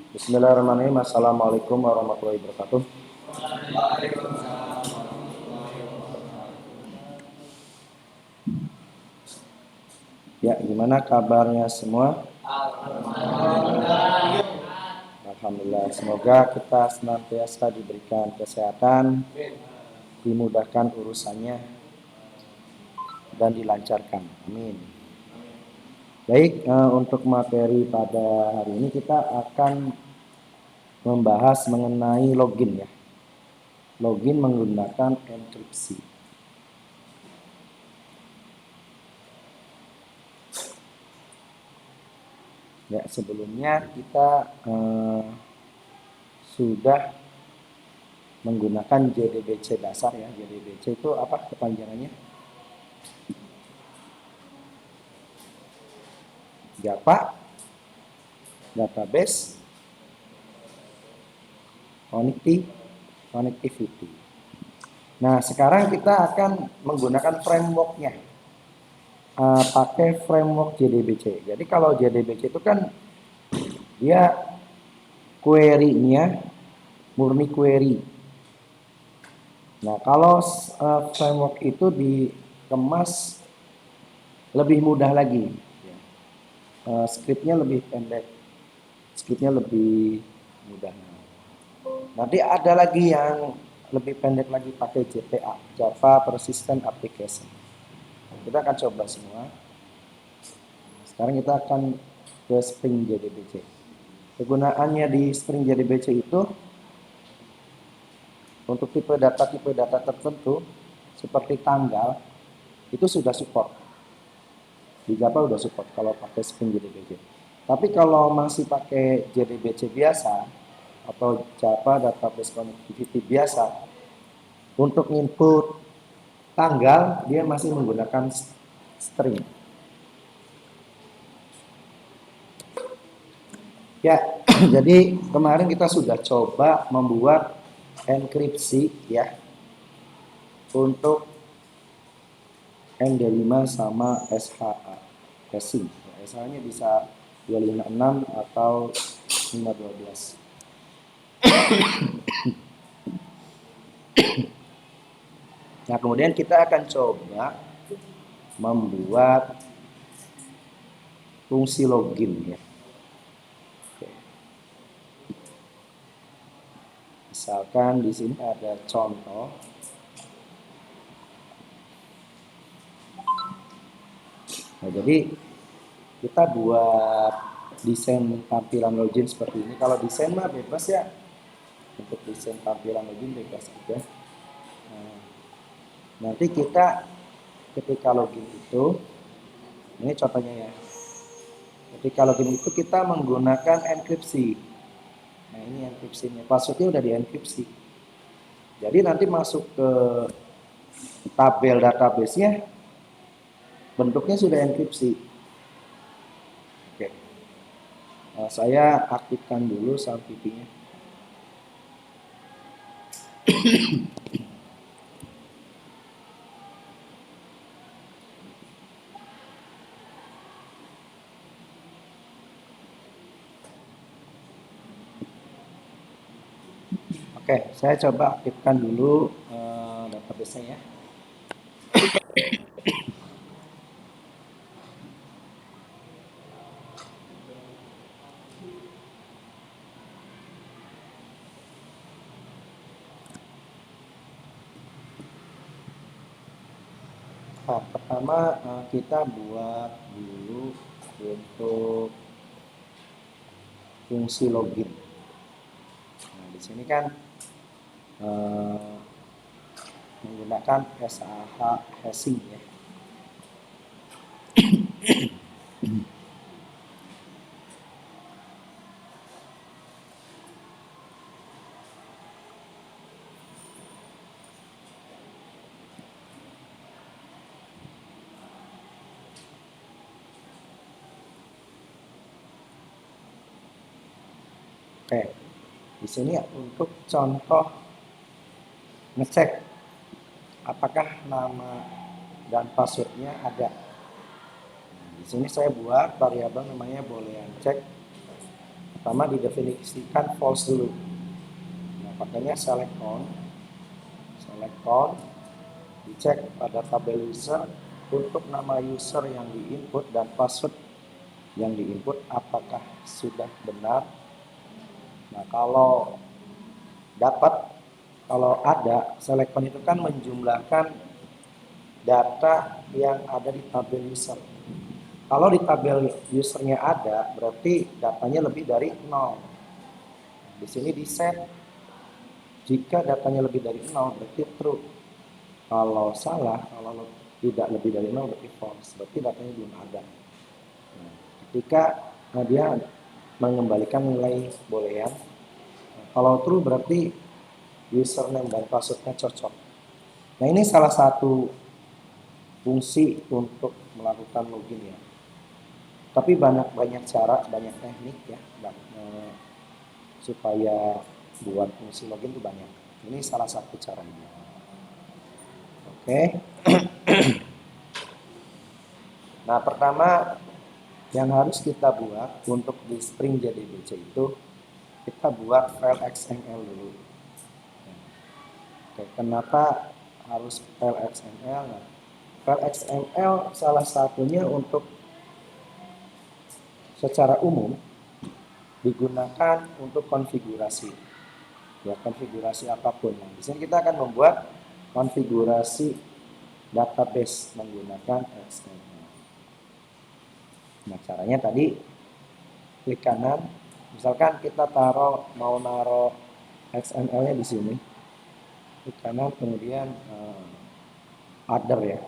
Bismillahirrahmanirrahim. Assalamualaikum warahmatullahi wabarakatuh. Ya, gimana kabarnya semua? Alhamdulillah. Semoga kita senantiasa diberikan kesehatan, dimudahkan urusannya, dan dilancarkan. Amin. Baik, untuk materi pada hari ini kita akan membahas mengenai login ya. Login menggunakan enkripsi. Ya, sebelumnya kita sudah menggunakan JDBC dasar ya. JDBC itu apa kepanjangannya? Java Database Connectivity. Nah, sekarang kita akan menggunakan frameworknya. Pakai framework JDBC. Jadi kalau JDBC itu kan dia query-nya murni query. Nah, kalau framework itu dikemas lebih mudah lagi. Scriptnya lebih pendek, scriptnya lebih mudah. Nanti ada lagi yang lebih pendek lagi pakai JPA, Java Persistent Application. Kita akan coba semua. Sekarang kita akan ke Spring JDBC. Kegunaannya di Spring JDBC itu untuk tipe data tertentu seperti tanggal itu sudah support. Di Java sudah support kalau pakai Spring JDBC. Tapi kalau masih pakai JDBC biasa atau Java Database Connectivity biasa, untuk input tanggal dia masih menggunakan string. Ya, jadi kemarin kita sudah coba membuat enkripsi ya untuk MD5 sama SHA casing. SHA-nya bisa 256 atau 512. Nah, kemudian kita akan coba membuat fungsi login ya. Misalkan di sini ada contoh. Nah, jadi kita buat desain tampilan login seperti ini. Kalau desain mah bebas ya. Untuk desain tampilan login bebas aja. Nah, nanti kita ketika login itu, ini contohnya ya. Ketika login itu kita menggunakan enkripsi. Nah, ini enkripsinya. Passwordnya udah dienkripsi. Jadi nanti masuk ke tabel database-nya bentuknya sudah enkripsi. Oke. Nah, saya aktifkan dulu SAMPP-nya. Oke, saya coba aktifkan dulu database-nya ya. Nah, pertama kita buat dulu untuk fungsi login. Nah, di sini kan menggunakan SHA hashing ya. Oke, di sini ya, untuk contoh ngecek apakah nama dan passwordnya ada. Nah, di sini saya buat variabel namanya boolean check Pertama didefinisikan false dulu. Nah, pakainya select on, dicek pada tabel user untuk nama user yang diinput dan password yang diinput apakah sudah benar. Nah, dapat kalau ada select on itu kan menjumlahkan data yang ada di tabel user. Kalau di tabel usernya ada, berarti datanya lebih dari 0. Di sini di set, jika datanya lebih dari 0 berarti true. Kalau salah, kalau tidak lebih dari 0 berarti false, berarti datanya belum ada. Nah, ketika dia mengembalikan nilai boolean, kalau true berarti username dan passwordnya cocok. Nah, ini salah satu fungsi untuk melakukan login ya. Tapi banyak cara, banyak teknik ya, supaya buat fungsi login itu banyak. Ini salah satu caranya. Oke. Nah, pertama yang harus kita buat untuk di Spring JDBC itu kita buat file XML dulu. Oke, kenapa harus file XML? Nah, file XML salah satunya untuk secara umum digunakan untuk konfigurasi. Ya, konfigurasi apapun. Nah, di sini kita akan membuat konfigurasi database menggunakan XML. Nah, caranya tadi klik kanan, misalkan kita mau naruh XML-nya di sini, klik kanan, kemudian other ya,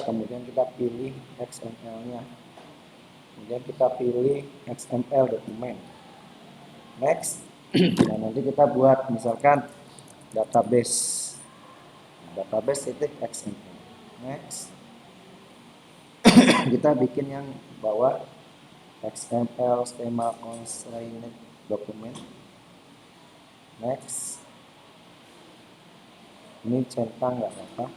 kemudian kita pilih XML-nya, kemudian kita pilih XML dokumen, next. Nah, nanti kita buat misalkan database titik XML, next. Kita bikin yang bawah XML schema constrained dokumen, next. Ini centang nggak apa-apa.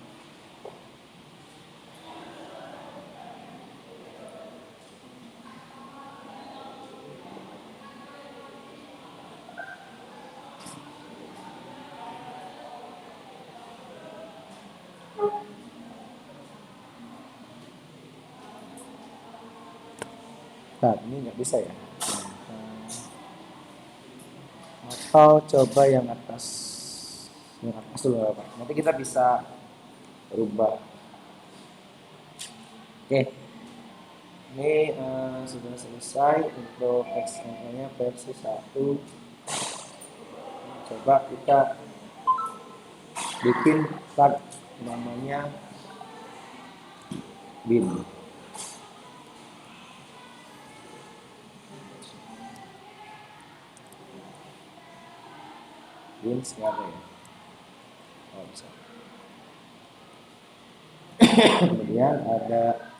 Nah, ini nggak bisa ya. Atau coba yang atas dulu Pak. Nanti kita bisa rubah. Oke, ini sudah selesai untuk XML-nya versi 1. Coba kita bikin tag namanya bin. Bin siapa ya? Oh, bisa. Kemudian ada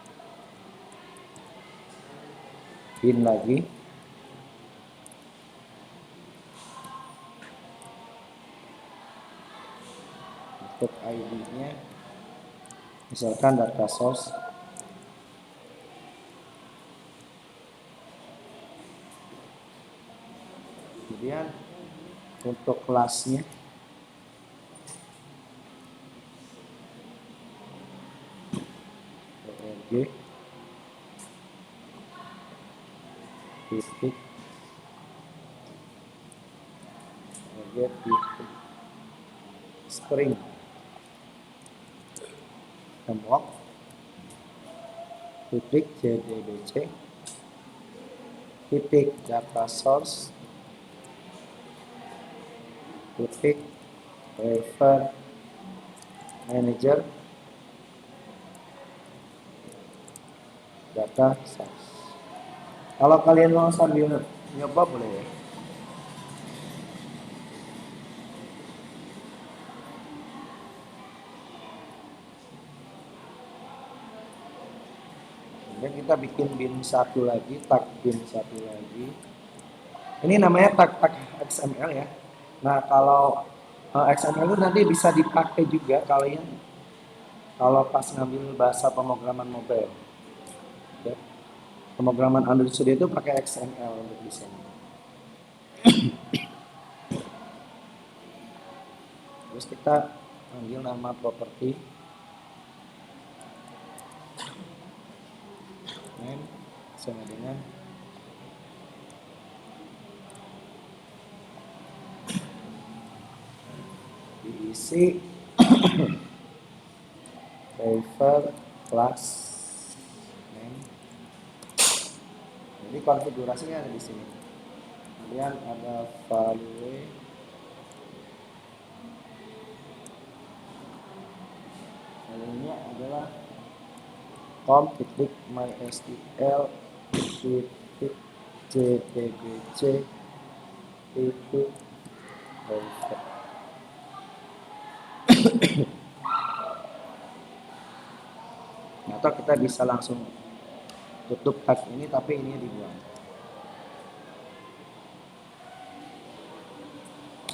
bin lagi. Untuk ID-nya misalkan data source. Kemudian untuk kelasnya org titik string framework titik JDBC titik data source titik refer manager data source. Kalau kalian mau sambil nyoba boleh ya. Kemudian kita bikin bin satu lagi, tag bin satu lagi. Ini namanya tag XML ya. Nah, kalau XML itu nanti bisa dipakai juga kalian kalau pas ngambil bahasa pemrograman mobile. Oke. Pemrograman Android Studio itu pakai XML untuk desain. Terus kita panggil nama properti name sama dengan diisi driver class name. Jadi konfigurasinya ada di sini. Kemudian ada value, value-nya adalah com.mysql jdbc driver. Atau kita bisa langsung tutup tag ini, tapi ini dibuang.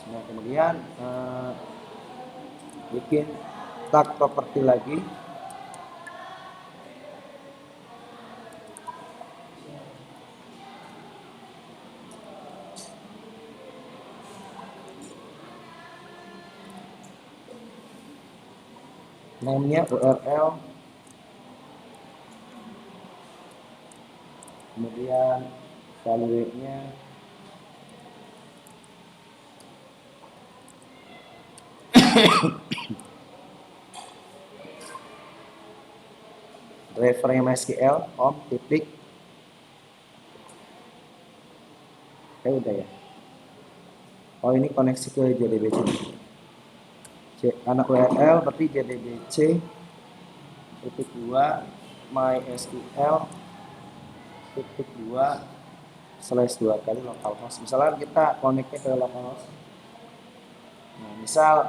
Nah, kemudian bikin tag properti lagi. Name-nya URL. Kemudian value-nya driver MySQL home titik. Udah ya. Oh, ini koneksi ke JDBC. Anak URL berarti JDBC titik 2 MySQL titik 2 slash 2 kali localhost. Misalnya kita connect-nya ke localhost. Nah, misal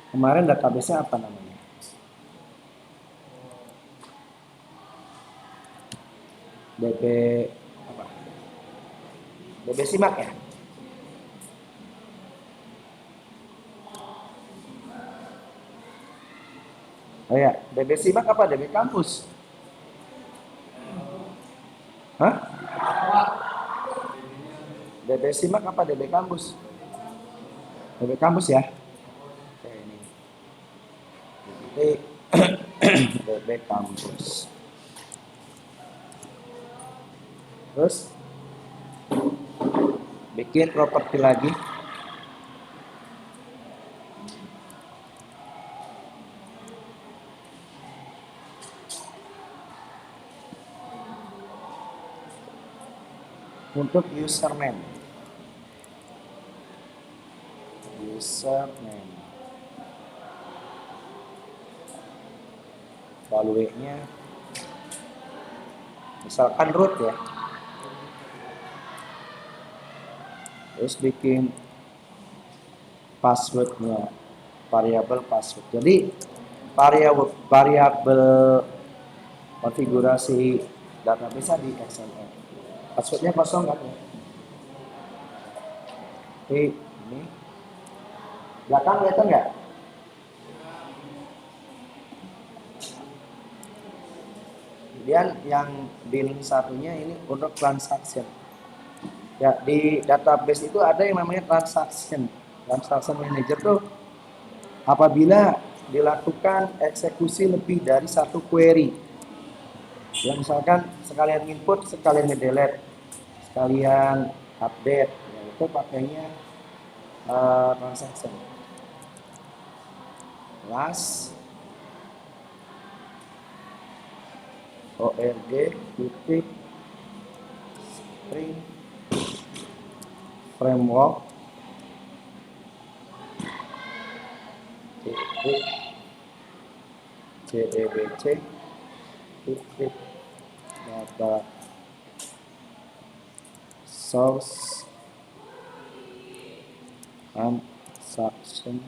kemarin database-nya apa namanya? DB apa? DB Simak ya? Oh ya, DB Simak apa DB Kampus? Hah? DB Simak apa DB Kampus? DB Kampus ya? Oke, ini. Jadi DB Kampus. Terus bikin properti lagi. Untuk username. Value-nya misalkan root ya. Terus bikin passwordnya variabel password. Jadi variabel konfigurasi database di XML. Passwordnya kosong kan ya. Oke, ini belakang kelihatan nggak? Kemudian yang di link satunya ini untuk transaction. Ya, di database itu ada yang namanya transaction. Transaction manager tuh apabila dilakukan eksekusi lebih dari satu query. Ya, misalkan sekalian input, sekalian ngedelete, sekalian update, ya, itu pakainya transaction. Last org titik string framework titik jdbc titik data source transaction.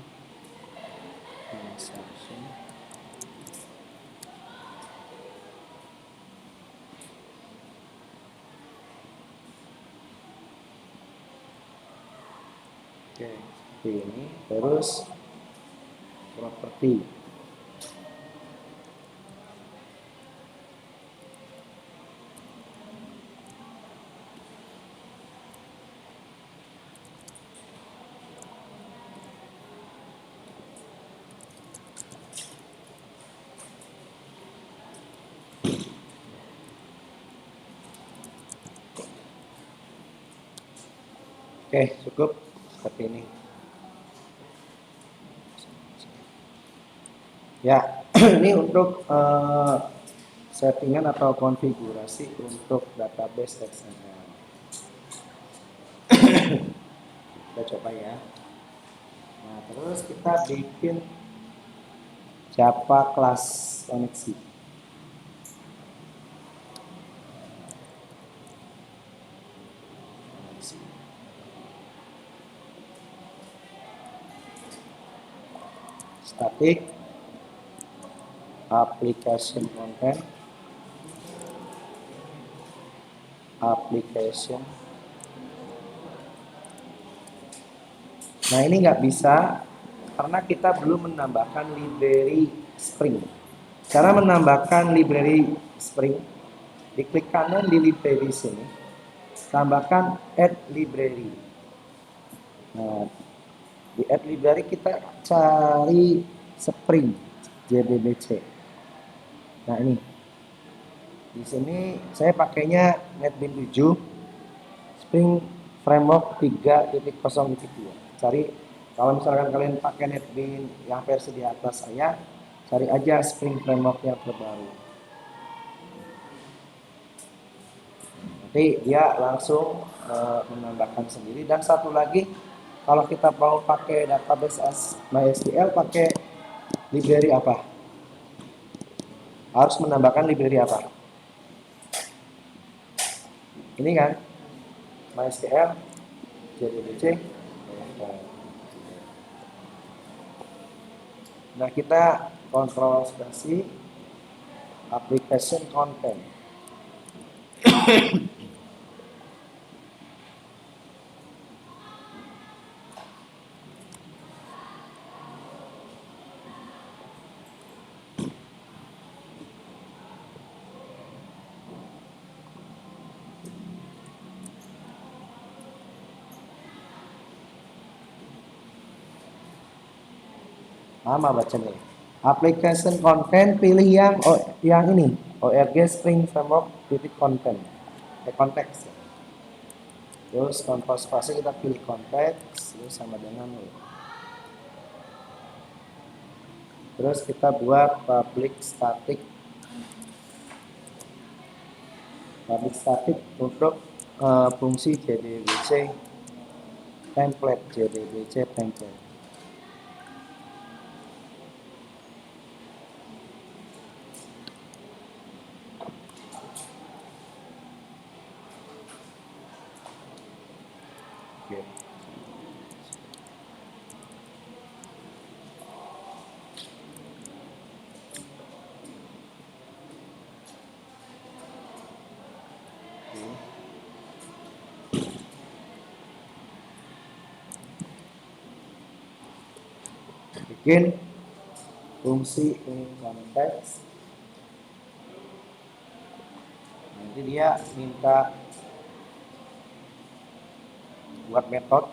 Oke, ini terus properti. Oke, cukup seperti ini. Ya, ini untuk settingan atau konfigurasi untuk database XML. Kita coba ya. Nah, terus kita bikin Java kelas koneksi. Static application content application. Nah, ini nggak bisa karena kita belum menambahkan library Spring. Cara menambahkan library Spring, diklik kanan di library sini, tambahkan add library. Nah, di add library kita cari Spring JDBC. Nah, ini di sini saya pakainya NetBeans 7 Spring Framework 3.0.2. Cari, kalau misalkan kalian pakai NetBeans yang versi di atas saya, cari aja Spring Framework yang terbaru. Nanti dia langsung menambahkan sendiri. Dan satu lagi, kalau kita mau pakai database MySQL, pakai library apa? Harus menambahkan library apa? Ini kan MySQL JDBC. Nah, kita kontrol spasi application content. Lama bacanya. Application content, pilih yang ini, ORG Spring Framework titik content, konteks. Terus kontrol spasi kita pilih konteks, terus sama dengan terus kita buat public static untuk fungsi JDBC template. Oke. Bikin fungsi in konteks. Nanti dia minta buat metode.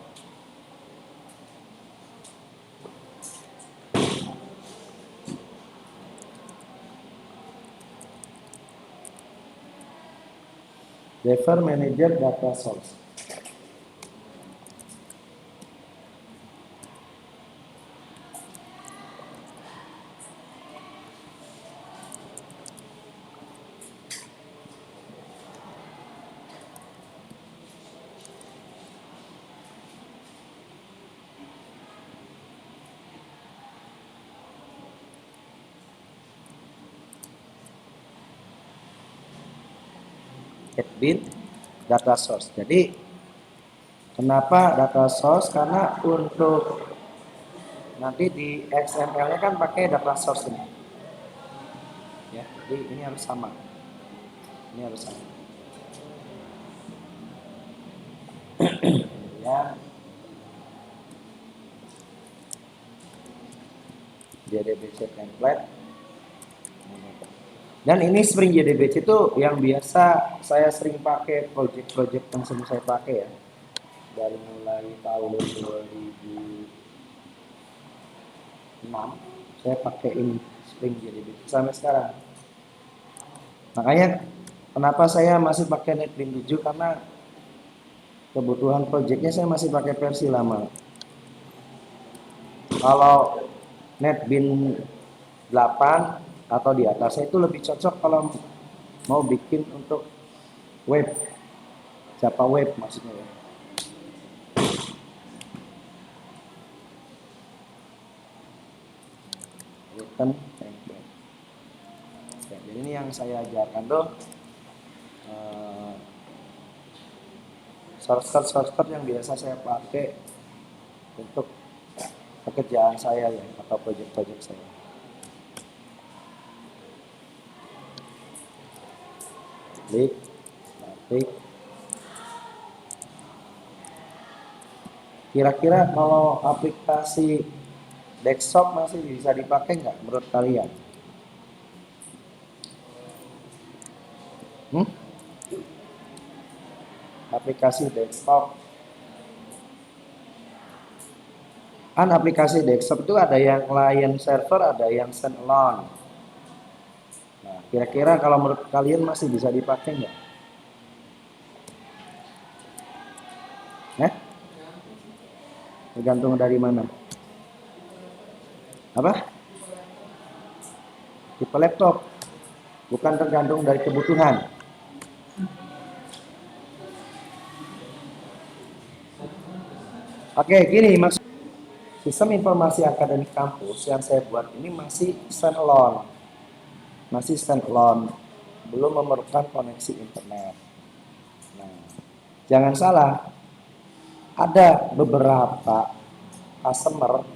Refer manager data source. Admin data source. Jadi kenapa data source? Karena untuk nanti di XML-nya kan pakai data source ini. Ya, jadi ini harus sama. Ini harus sama. Ya. JDBC template. Dan ini Spring JDBC itu yang biasa saya sering pakai project-project yang sering saya pakai ya. Dari mulai tahun 2006 saya pakai ini Spring JDBC sampai sekarang. Makanya kenapa saya masih pakai NetBeans 7, karena kebutuhan projectnya saya masih pakai versi lama. Kalau NetBeans 8 atau di atasnya itu lebih cocok kalau mau bikin untuk web, Java web maksudnya ya. Written template. Oke, jadi ini yang saya ajarkan tuh shortcut yang biasa saya pakai untuk pekerjaan saya ya atau project-project saya. Klik, klik. Kira-kira kalau aplikasi desktop masih bisa dipakai nggak menurut kalian? Aplikasi desktop. Kan aplikasi desktop itu ada yang client server, ada yang standalone. Nah, kira-kira kalau menurut kalian masih bisa dipakai nggak? Tergantung dari mana? Apa? Tipe laptop. Bukan tergantung dari kebutuhan. Oke, gini maksud sistem informasi akademik kampus yang saya buat ini masih standalone. Masih standalone. Belum memerlukan koneksi internet. Nah, jangan salah. Ada beberapa customer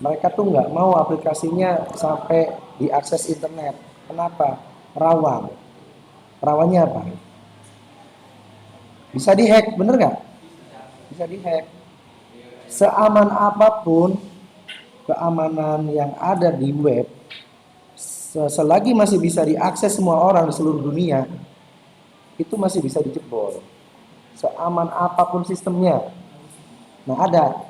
mereka tuh nggak mau aplikasinya sampai diakses internet. Kenapa? Rawan. Rawannya apa? Bisa dihack, bener nggak? Bisa dihack. Seaman apapun keamanan yang ada di web, selagi masih bisa diakses semua orang di seluruh dunia, itu masih bisa dijebol. Seaman apapun sistemnya. Nah ada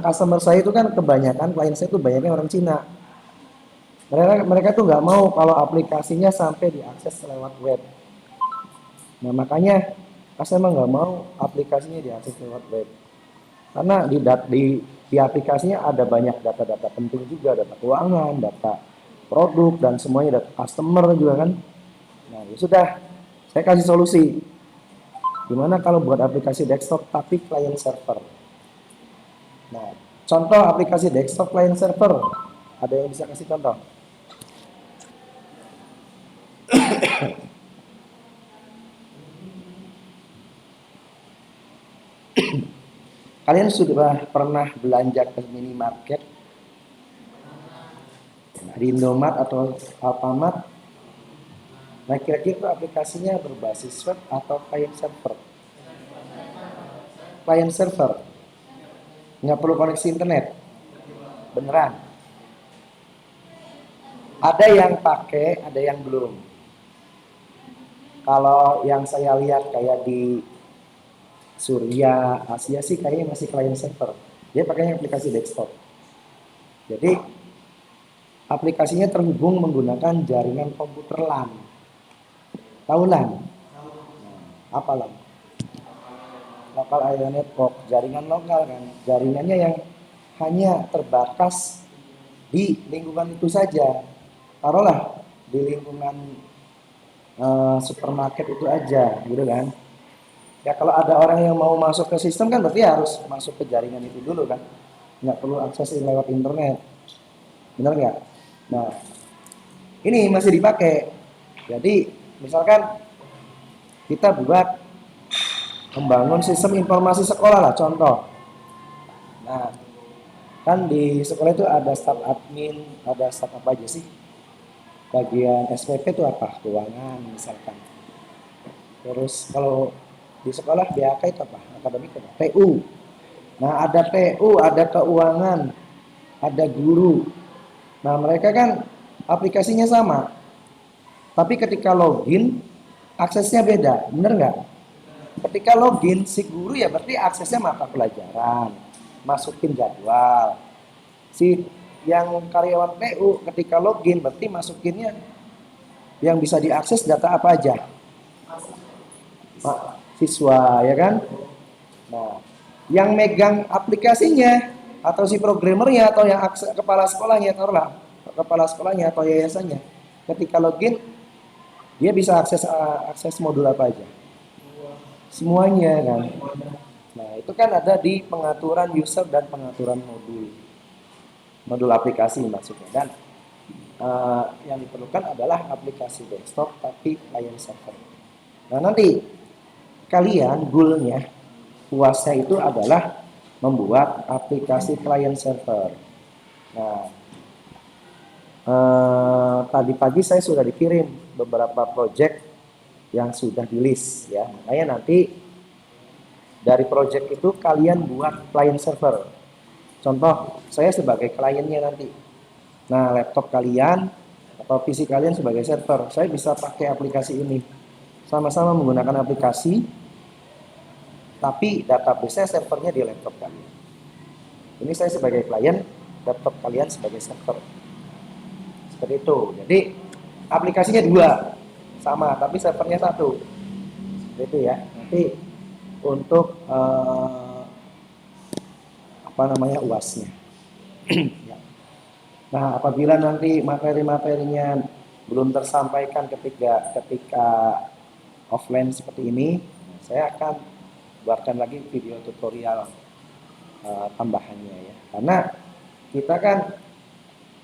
customer saya itu kan kebanyakan klien saya itu banyaknya orang Cina. Mereka tuh nggak mau kalau aplikasinya sampai diakses lewat web. Nah makanya customer nggak mau aplikasinya diakses lewat web. Karena di aplikasinya ada banyak data-data penting juga, data keuangan, data produk dan semuanya, data customer juga kan. Nah ya sudah, saya kasih solusi. Gimana kalau buat aplikasi desktop tapi client server? Nah, contoh aplikasi desktop client server. Ada yang bisa kasih contoh? Kalian sudah pernah belanja ke minimarket? Nah, di Indomaret atau Alfamart? Nah, kira-kira aplikasinya berbasis web atau client server? Client server. Nggak perlu koneksi internet. Beneran. Ada yang pakai, ada yang belum. Kalau yang saya lihat kayak di Surya, Asia sih kayaknya masih client server. Dia pakainya aplikasi desktop. Jadi aplikasinya terhubung menggunakan jaringan komputer LAN. Tahu LAN? Nah, apa LAN? Local Area Network, jaringan lokal kan. Jaringannya yang hanya terbatas di lingkungan itu saja. Taruhlah di lingkungan supermarket itu aja, gitu kan. Ya kalau ada orang yang mau masuk ke sistem kan berarti harus masuk ke jaringan itu dulu kan. Nggak perlu akses lewat internet. Benar nggak? Nah, ini masih dipakai. Jadi, misalkan kita buat membangun sistem informasi sekolah lah, contoh. Nah, kan di sekolah itu ada staf admin, ada staf apa aja sih? Bagian SPP itu apa? Keuangan misalkan. Terus kalau di sekolah BAK itu apa? Akademik apa? PU. Nah, ada PU, ada keuangan, ada guru. Nah, mereka kan aplikasinya sama. Tapi ketika login, aksesnya beda. Bener nggak? Ketika login, si guru ya berarti aksesnya mata pelajaran. Masukin jadwal. Si yang karyawan PU ketika login berarti masukinnya yang bisa diakses data apa aja? Siswa ya kan? yang megang aplikasinya atau si programmernya atau yang kepala sekolahnya, taruhlah kepala sekolahnya atau yayasannya, ketika login dia bisa akses modul apa aja, semuanya kan. Nah itu kan ada di pengaturan user dan pengaturan modul modul aplikasi maksudnya. Dan yang diperlukan adalah aplikasi desktop tapi client server. Nah nanti kalian goalnya puasnya itu adalah membuat aplikasi client server. Nah tadi pagi saya sudah dikirim beberapa project yang sudah di list ya. Makanya nanti dari project itu kalian buat client server. Contoh, saya sebagai kliennya nanti. Nah, laptop kalian atau PC kalian sebagai server. Saya bisa pakai aplikasi ini. Sama-sama menggunakan aplikasi, tapi database-nya servernya di laptop kalian. Ini saya sebagai klien, laptop kalian sebagai server. Seperti itu. Jadi, aplikasinya dua. Sama, tapi servernya satu. Seperti itu ya. Nanti untuk apa namanya UASnya. Ya. Nah, apabila nanti materi-materinya belum tersampaikan ketika offline seperti ini, saya akan buatkan lagi video tutorial tambahannya ya. Karena kita kan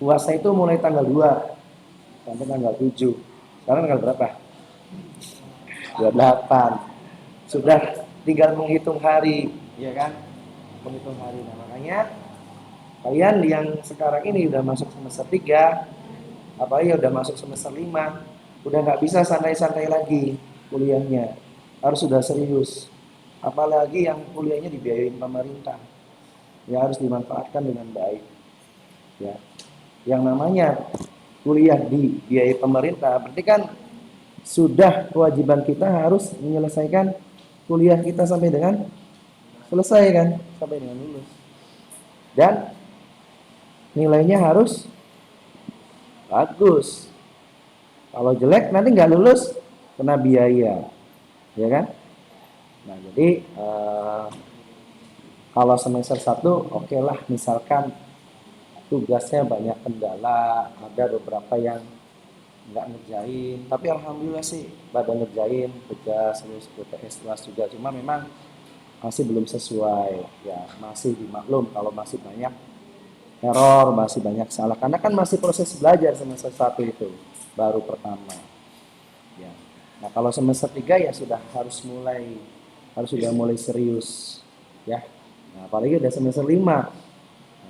puasa itu mulai tanggal 2 sampai tanggal 7. Sekarang tanggal berapa? 28. Sudah tinggal menghitung hari, ya kan? Menghitung hari. Nah, makanya kalian yang sekarang ini udah masuk semester 3, apalagi udah masuk semester 5, udah nggak bisa santai-santai lagi kuliahnya. Harus sudah serius. Apalagi yang kuliahnya dibiayain pemerintah. Ya harus dimanfaatkan dengan baik. Ya. Yang namanya kuliah dibiayai pemerintah, berarti kan sudah kewajiban kita harus menyelesaikan kuliah kita sampai dengan selesai kan, sampai dengan lulus. Dan nilainya harus bagus. Kalau jelek nanti nggak lulus kena biaya, ya kan? Nah jadi kalau semester 1 oke lah, misalkan tugasnya banyak kendala, ada beberapa yang nggak ngerjain, tapi alhamdulillah sih pada ngerjain tugas terus UTS kelas juga, cuma memang masih belum sesuai ya, masih dimaklum kalau masih banyak error, masih banyak salah karena kan masih proses belajar semester 1 itu baru pertama ya. Nah kalau semester 3 ya sudah mulai serius ya. Nah, apalagi udah semester 5, nah,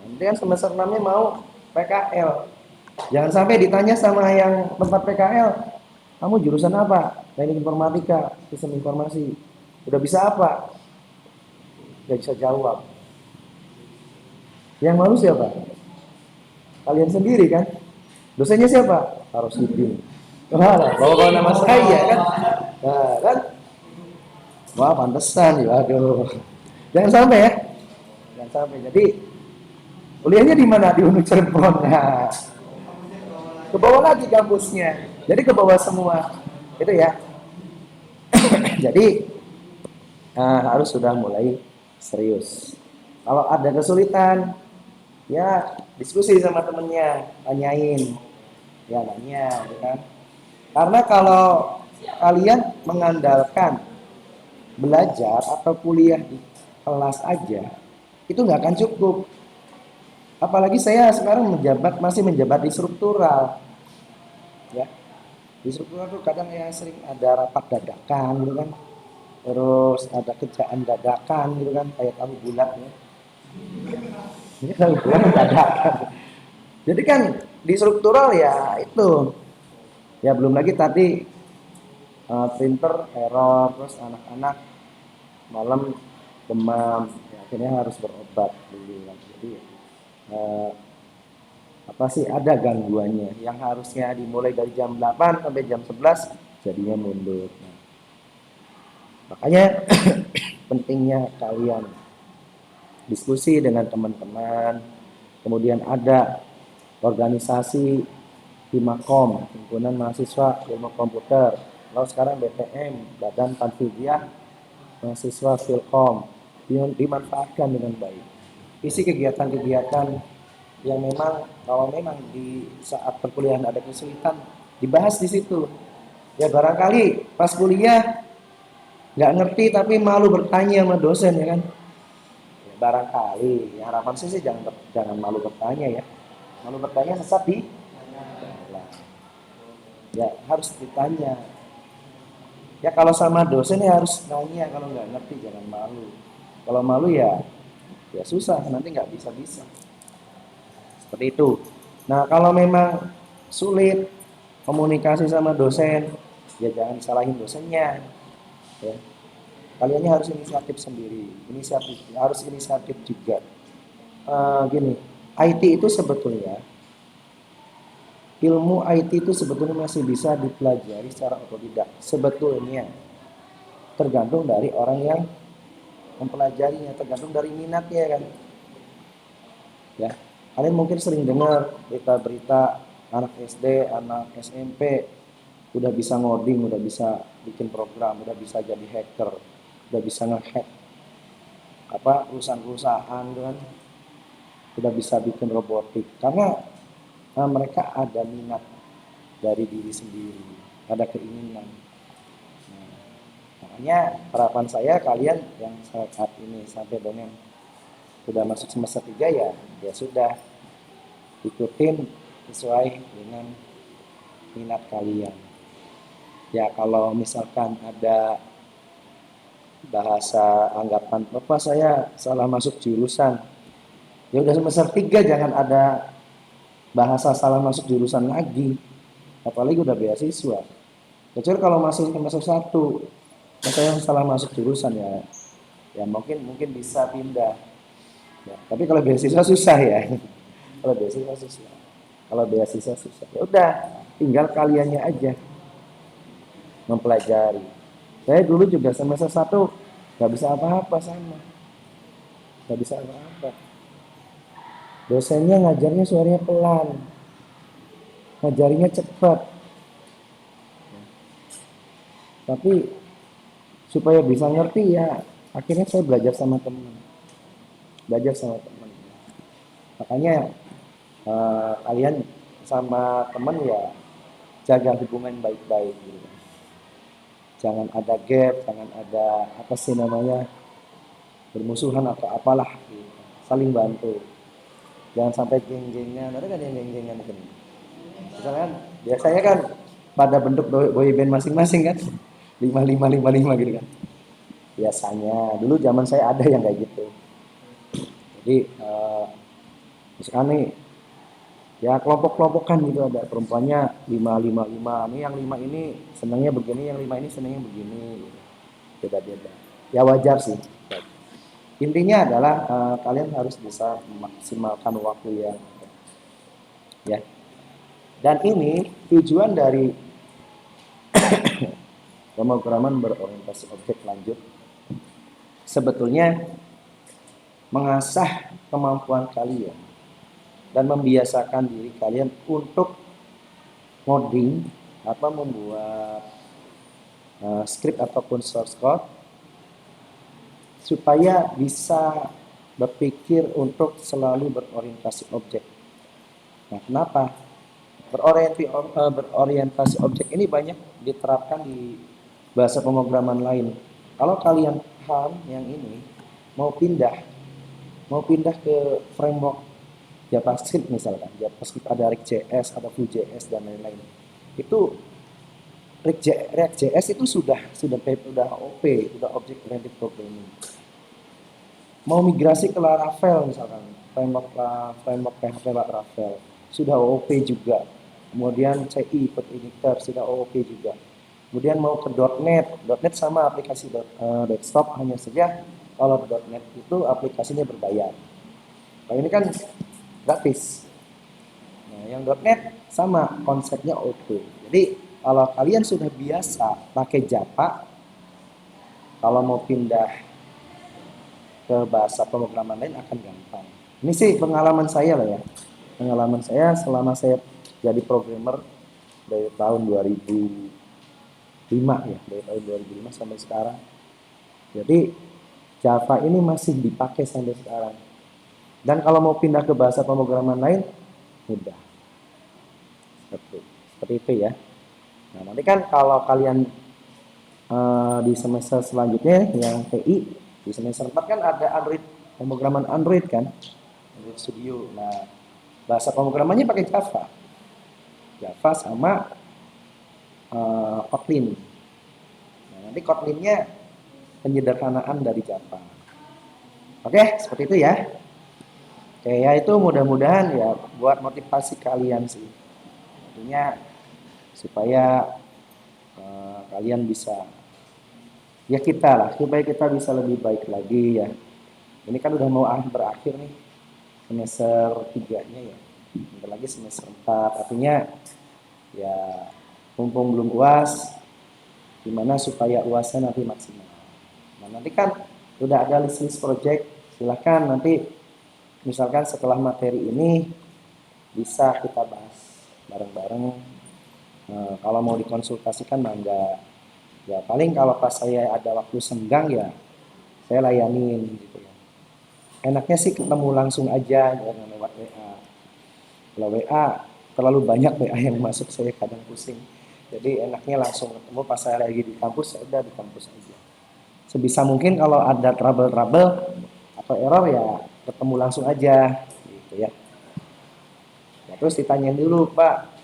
nanti kan semester 6-nya mau PKL. Jangan sampai ditanya sama yang tempat PKL, kamu jurusan apa? Teknik informatika, sistem informasi. Udah bisa apa? Gak bisa jawab. Yang malu siapa? Kalian sendiri kan? Dosennya siapa? Harus Hidin. Wah, bawa nama saya kan? Nah, kan? Wah, pantesan ya. Aduh. Jangan sampai ya. Jangan sampai. Jadi kuliahnya di mana? Di Unu Cirebon. Nah, ke bawah lagi kampusnya. Jadi ke bawah semua. Itu ya. Jadi harus sudah mulai serius. Kalau ada kesulitan, ya diskusi sama temennya, tanyain, ya nanya, ya kan? Karena kalau kalian mengandalkan belajar atau kuliah di kelas aja, itu nggak akan cukup. Apalagi saya sekarang masih menjabat di struktural, ya. Di struktural tuh kadang ya sering ada rapat dadakan, gitu kan. Terus ada kerjaan dadakan, gitu kan, kayak tahu bulat ya. Ini tahu bulat dadakan. Jadi kan di struktural ya itu, ya belum lagi tadi printer error, terus anak-anak malam demam, ya, akhirnya harus berobat dulu. Jadi apa sih ada gangguannya yang harusnya dimulai dari jam 8 sampai jam 11 jadinya mundur. Nah, makanya pentingnya kalian diskusi dengan teman-teman, kemudian ada organisasi Himakom, Himpunan Mahasiswa Ilmu Komputer, lalu sekarang BTM, Badan Tanfidiah Mahasiswa Filkom. dimanfaatkan dengan baik. Isi kegiatan-kegiatan yang memang kalau memang di saat perkuliahan ada kesulitan dibahas di situ. Ya barangkali pas kuliah nggak ngerti tapi malu bertanya sama dosen ya kan. Ya, barangkali ya, harapan saya sih jangan malu bertanya ya. Malu bertanya sesat di ya harus ditanya. Ya kalau sama dosen ya harus nanya, kalau nggak ngerti jangan malu. Kalau malu ya ya susah, nanti nggak bisa-bisa. Seperti itu. Nah kalau memang sulit komunikasi sama dosen, ya jangan salahin dosennya. Ya. Kaliannya harus inisiatif sendiri, harus inisiatif juga. Gini, IT itu sebetulnya ilmu IT itu sebetulnya masih bisa dipelajari secara otodidak. Sebetulnya tergantung dari orang yang mempelajarinya, tergantung dari minatnya kan. Ya, kalian mungkin sering dengar berita-berita anak SD, anak SMP udah bisa ngoding, udah bisa bikin program, udah bisa jadi hacker, udah bisa ngehack apa perusahaan-perusahaan kan, udah bisa bikin robotik karena mereka ada minat dari diri sendiri, ada keinginan. Nah, makanya harapan saya kalian yang saat ini sampai dengan sudah masuk semester 3 ya, ya sudah ikutin sesuai dengan minat kalian. Ya kalau misalkan ada bahasa anggapan Bapak saya salah masuk jurusan, ya udah semester 3 jangan ada bahasa salah masuk jurusan lagi. Apalagi udah beasiswa. Kecuali kalau masih semester 1, saya salah masuk jurusan ya, ya mungkin bisa pindah. Ya, tapi kalau beasiswa susah ya. Kalau beasiswa susah. Kalau beasiswa susah. Ya udah, tinggal kaliannya aja mempelajari. Saya dulu juga semester 1 nggak bisa apa-apa sama, nggak bisa apa-apa. Dosennya ngajarnya suaranya pelan, ngajarinya cepat. Tapi supaya bisa ngerti ya akhirnya saya belajar sama teman, belajar sama teman. Makanya kalian sama teman ya jaga hubungan baik-baik gitu. Jangan ada gap, jangan ada apa sih namanya bermusuhan atau apalah gitu. Saling bantu. Jangan sampai geng-gengan, ada kan yang geng-gengan kan. Misalkan biasanya kan pada bentuk boy band masing-masing kan. 5555 gitu kan. Biasanya dulu zaman saya ada yang kayak gitu. Jadi misalkan nih ya kelompok-kelompokan gitu, ada perempuannya 555 nih, yang 5 ini senangnya begini, yang 5 ini senangnya begini gitu. Beda-beda ya, wajar sih. Intinya adalah kalian harus bisa memaksimalkan waktu ya. Dan ini tujuan dari pemrograman berorientasi objek lanjut sebetulnya mengasah kemampuan kalian dan membiasakan diri kalian untuk ngoding atau membuat script ataupun source code supaya bisa berpikir untuk selalu berorientasi objek. Nah, kenapa? Berorientasi objek ini banyak diterapkan di bahasa pemrograman lain. Kalau kalian paham yang ini, mau pindah ke framework JavaScript misalkan, JavaScript ada React.js, ada Vue.js dan lain-lain. Itu React.js itu sudah OP, sudah Object Oriented Programming. Mau migrasi ke Laravel misalkan, framework PHP Laravel sudah OOP juga. Kemudian CI code editor sudah OOP juga. Kemudian mau ke .NET sama aplikasi desktop, hanya saja kalau .NET itu aplikasinya berbayar. Nah ini kan gratis. Nah yang .NET sama konsepnya OP. Jadi kalau kalian sudah biasa pakai Java, kalau mau pindah ke bahasa pemrograman lain akan gampang. Ini sih pengalaman saya lah ya. Pengalaman saya selama saya jadi programmer dari tahun 2005 ya, dari tahun 2005 sampai sekarang. Jadi Java ini masih dipakai sampai sekarang. Dan kalau mau pindah ke bahasa pemrograman lain, mudah. Seperti itu ya. Nah, nanti kan kalau kalian di semester selanjutnya yang TI, di semester 4 kan ada Android, pemrograman Android kan, Android Studio. Nah, bahasa pemrogramannya pakai Java. Java sama Kotlin. Nah, nanti Kotlinnya penyederhanaan dari Java. Oke, seperti itu ya. Oke, ya itu mudah-mudahan ya buat motivasi kalian sih. Artinya supaya kalian bisa, ya kita lah, supaya kita bisa lebih baik lagi ya. Ini kan udah mau berakhir nih semester 3-nya ya. Bentar lagi semester 4. Artinya ya mumpung belum UAS, gimana supaya UASnya nanti maksimal. Nah, nanti kan udah ada list-list project, silahkan nanti misalkan setelah materi ini bisa kita bahas bareng-bareng. Kalau mau dikonsultasikan mangga. Ya paling kalau pas saya ada waktu senggang ya saya layanin gitu ya. Enaknya sih ketemu langsung aja jangan lewat WA. Kalau WA terlalu banyak WA yang masuk saya kadang pusing. Jadi enaknya langsung ketemu pas saya lagi di kampus, ya udah di kampus aja. Sebisa mungkin kalau ada trouble-trouble atau error ya ketemu langsung aja gitu ya. Ya terus ditanyain dulu, Pak,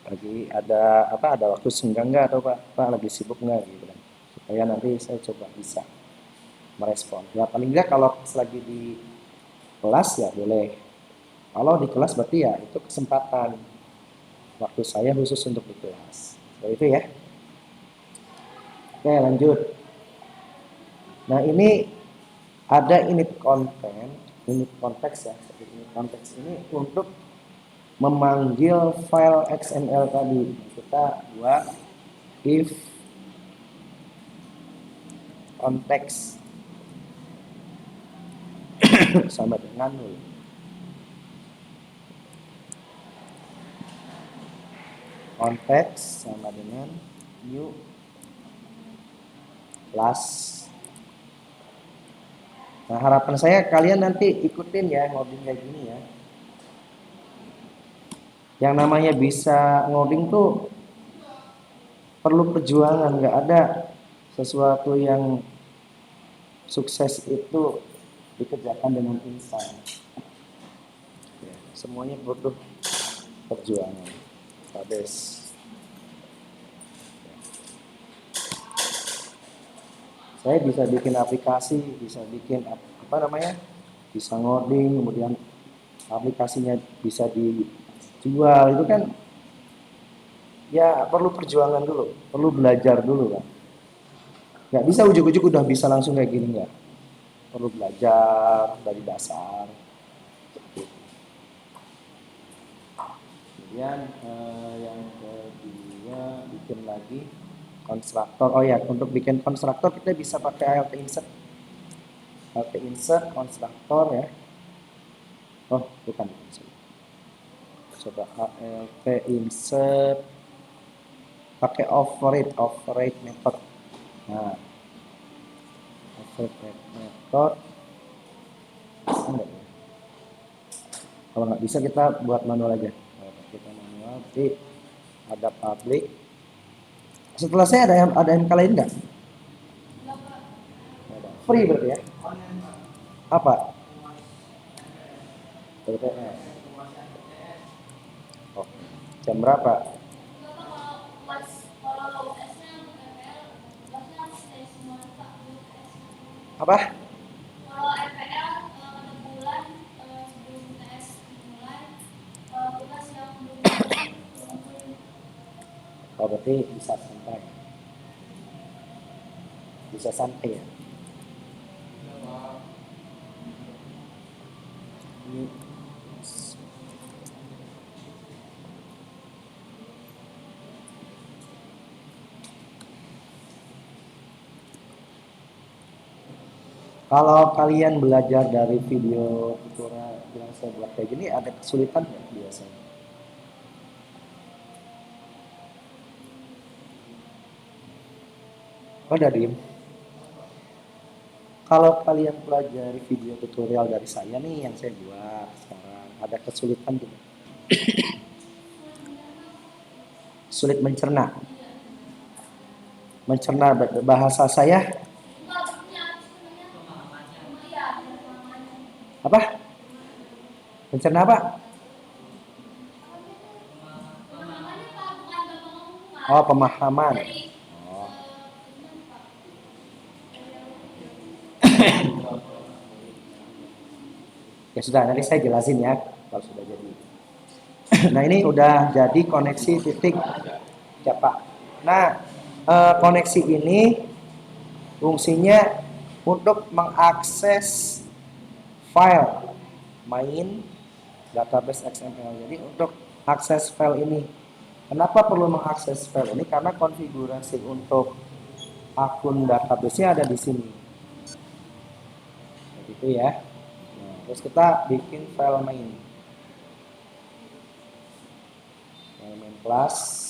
lagi ada apa, ada waktu senggang nggak, atau Pak lagi sibuk nggak gitu kan. Supaya nanti saya coba bisa merespon. Ya paling nggak kalau lagi di kelas ya boleh. Kalau di kelas berarti ya itu kesempatan waktu saya khusus untuk di kelas. Seperti itu ya. Oke lanjut. Nah ini ada unit konten, unit konteks ya. Unit konteks ini untuk memanggil file XML tadi. Kita buat if konteks sama dengan null. Konteks sama dengan new class. Nah, harapan saya kalian nanti ikutin ya ngoding kayak gini ya. Yang namanya bisa ngoding tuh perlu perjuangan, nggak ada sesuatu yang sukses itu dikerjakan dengan instan. Ya, semuanya butuh perjuangan. Habis. Saya bisa bikin aplikasi, bisa bikin apa namanya, bisa ngoding, kemudian aplikasinya bisa dijual, itu kan ya perlu perjuangan dulu, perlu belajar dulu kan. Nggak bisa ujuk-ujuk udah bisa langsung kayak gini, nggak. Perlu belajar dari dasar. Kemudian yang kedua bikin lagi konstruktor. Oh ya, untuk bikin konstruktor kita bisa pakai ALT insert. ALT insert konstruktor ya. Oh, bukan. Coba ALT insert pakai override method. Nah, override method bisa nggak ya? Kalau nggak bisa kita buat manual aja. Kita manual, nanti ada public. Setelah saya ada MK lain nggak? Free berarti ya? Apa? TTS. Oh, jam berapa? Apa? Kalau RPL 6 bulan sebelum tes dimulai, kita siap menunggu. Oh, berarti bisa santai. Bisa santai ya. Ini kalau kalian belajar dari video tutorial yang saya buat kayak gini, ada kesulitan nggak biasanya? Oh, udah diem. Kalau kalian pelajari video tutorial dari saya nih yang saya buat sekarang, ada kesulitan tidak? Sulit mencerna. Mencerna bahasa saya apa? Mencerna apa? Oh, pemahaman. Oh. Ya sudah, nanti saya jelasin ya kalau sudah jadi. Nah, ini udah jadi koneksi titik ya Pak. Nah, koneksi ini fungsinya untuk mengakses file main database XML. Jadi untuk akses file ini, kenapa perlu mengakses file ini? Karena konfigurasi untuk akun database-nya ada di sini. Begitu ya. Nah, terus kita bikin file main. File main class.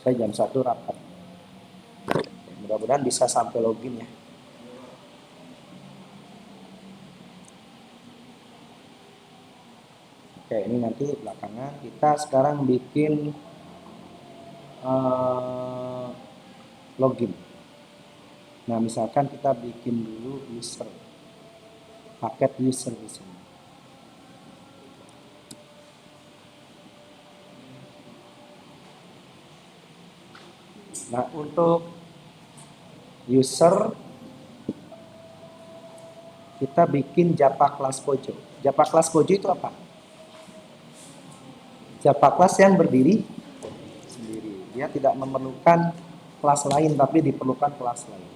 Saya jam 1 rapat. Mudah-mudahan bisa sampai login ya. Oke, ini nanti belakangan. Kita sekarang bikin login. Nah, misalkan kita bikin dulu user, paket user di sini. Nah, untuk user kita bikin Java Class Pojo. Java Class Pojo itu apa? Java Class yang berdiri sendiri. Dia tidak memerlukan kelas lain, tapi diperlukan kelas lain.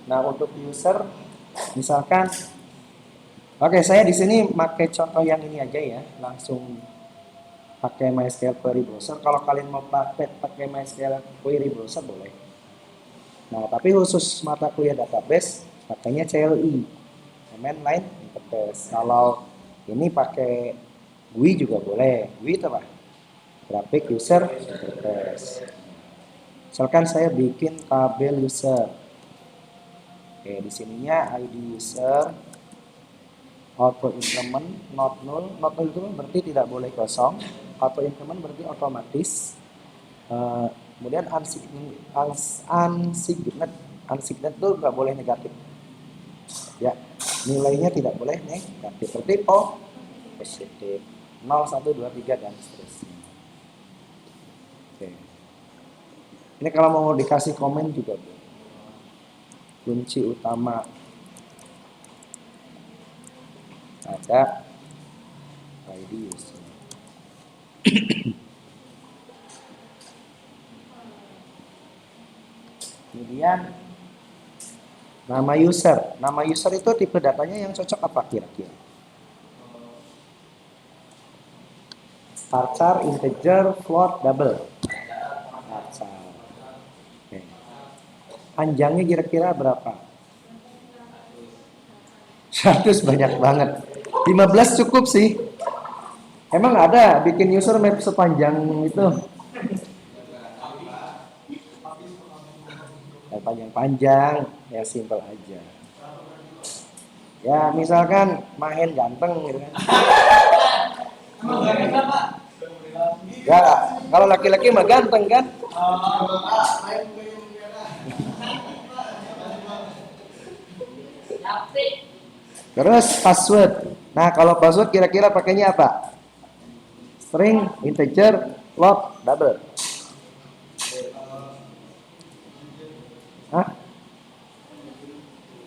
Nah, untuk user, misalkan, oke, saya di sini pakai contoh yang ini aja ya, langsung pakai MySQL Query Browser. Kalau kalian mau pakai MySQL Query Browser boleh. Nah, tapi khusus mata kuliah database pakainya CLI, Command Line Interface. Kalau ini pakai GUI juga boleh. GUI itu apa? Graphic User Interface. Misalkan saya bikin tabel user. Oke, di sininya ID user, auto increment, not null. Not null itu berarti tidak boleh kosong. Auto increment berarti otomatis. Kemudian unsigned itu nggak boleh negatif. Ya, nilainya tidak boleh negatif. Seperti positif 0, 1, 2, 3 dan seterusnya. Oke. Ini kalau mau dikasih komen juga boleh. Kunci utama ada ID user. Kemudian nama user. Nama user itu tipe datanya yang cocok apa kira-kira? Varchar, integer, float, double. Varchar. Oke. Panjangnya kira-kira berapa? 100 banyak banget. 15 cukup sih. Emang ada bikin user map sepanjang itu? Panjang-panjang, ya simple aja. Ya misalkan Mahen ganteng gitu kan. Ya kalau laki-laki mah ganteng kan. Terus password. Nah kalau password kira-kira pakainya apa? String, integer, float, double. Hah?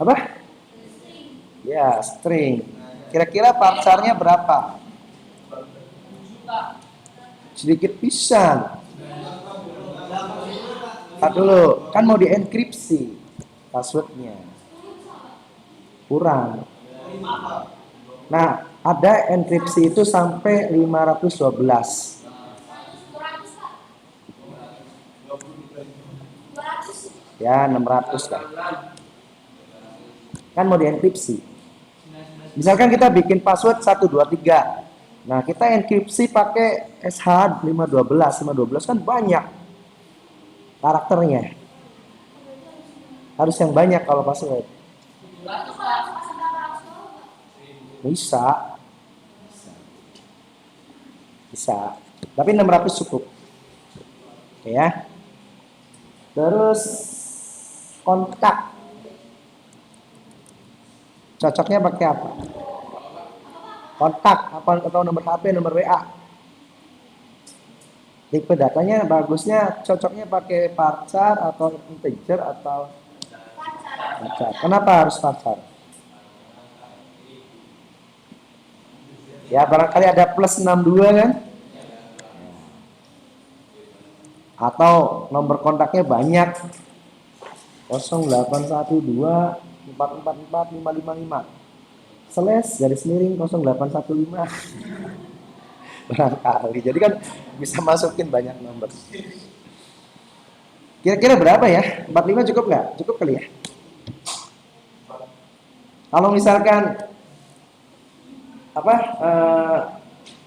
Apa? Ya, string. Kira-kira parsarnya berapa? Sedikit pisan. Lihat dulu, kan mau dienkripsi passwordnya. Kurang. Nah, ada enkripsi itu sampai 512. Ya, 600 lah. Kan mau dienkripsi. Misalkan kita bikin password 123. Nah, kita enkripsi pakai SH 512. 512 kan banyak karakternya. Harus yang banyak kalau password. Itu kalau cuma seberapa ratus doang, Pak? Bisa, bisa. Tapi 600 cukup. Oke ya. Terus kontak. Cocoknya pakai apa? Kontak atau nomor HP, nomor WA. Tipe datanya bagusnya cocoknya pakai varchar atau integer atau Pacar. varchar. Kenapa harus varchar? Ya barangkali ada plus 62 kan? Atau nomor kontaknya banyak. 0812 444 555. Slash garis miring 0815. Barangkali. Jadi kan bisa masukin banyak nomor. Kira-kira berapa ya? 45 cukup nggak? Cukup kali ya? Kalau misalkan apa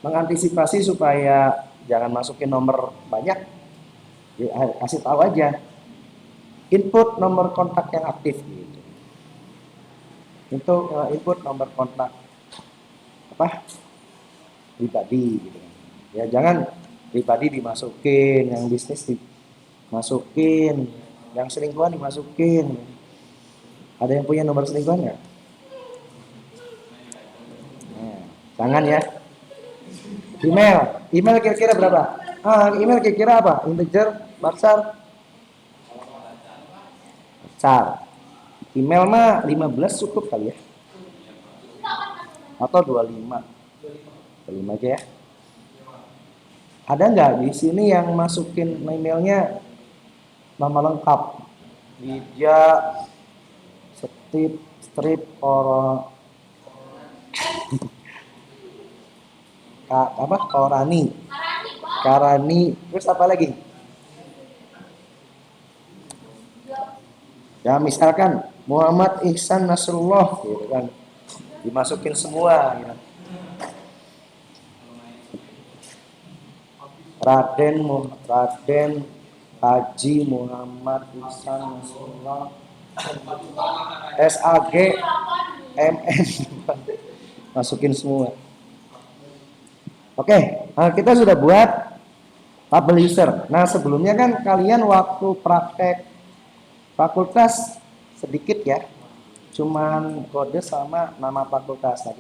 mengantisipasi supaya jangan masukin nomor banyak, ya, kasih tahu aja input nomor kontak yang aktif gitu. Itu input nomor kontak apa pribadi gitu. Ya jangan pribadi dimasukin, yang bisnis dimasukin, yang selingkuhan dimasukin. Ada yang punya nomor selingkuhan nggak? Nah, jangan ya. Email kira-kira berapa? Email kira-kira apa? Integer, besar, besar. Email mah 15 cukup kali ya. Atau 25. 25 aja ya. Ada nggak di sini yang masukin emailnya nama lengkap? Widya, strip, apa? Korani, Arani, Pak. Karani, terus apa lagi? Ya misalkan Muhammad Ihsan Nasrullah gitu kan. Dimasukin semua gitu. Raden Haji Muhammad Ihsan Nasrullah SAG MN. Masukin semua. Oke, kita sudah buat tabel user. Nah, sebelumnya kan kalian waktu praktek fakultas sedikit ya. Cuman kode sama nama fakultas. Nah,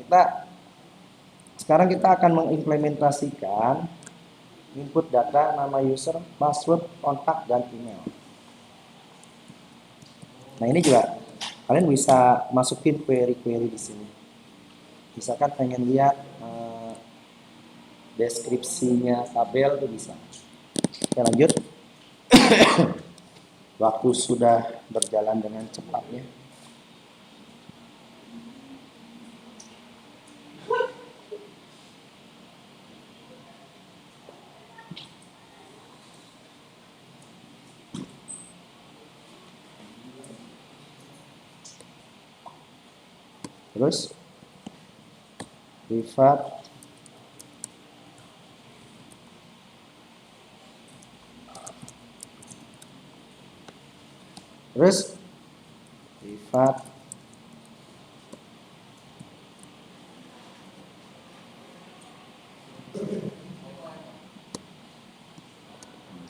sekarang kita akan mengimplementasikan input data nama user, password, kontak, dan email. Nah, ini juga kalian bisa masukin query-query di sini. Misalkan pengen lihat deskripsinya tabel itu bisa. Oke, lanjut. Waktu sudah berjalan dengan cepatnya. Terus privat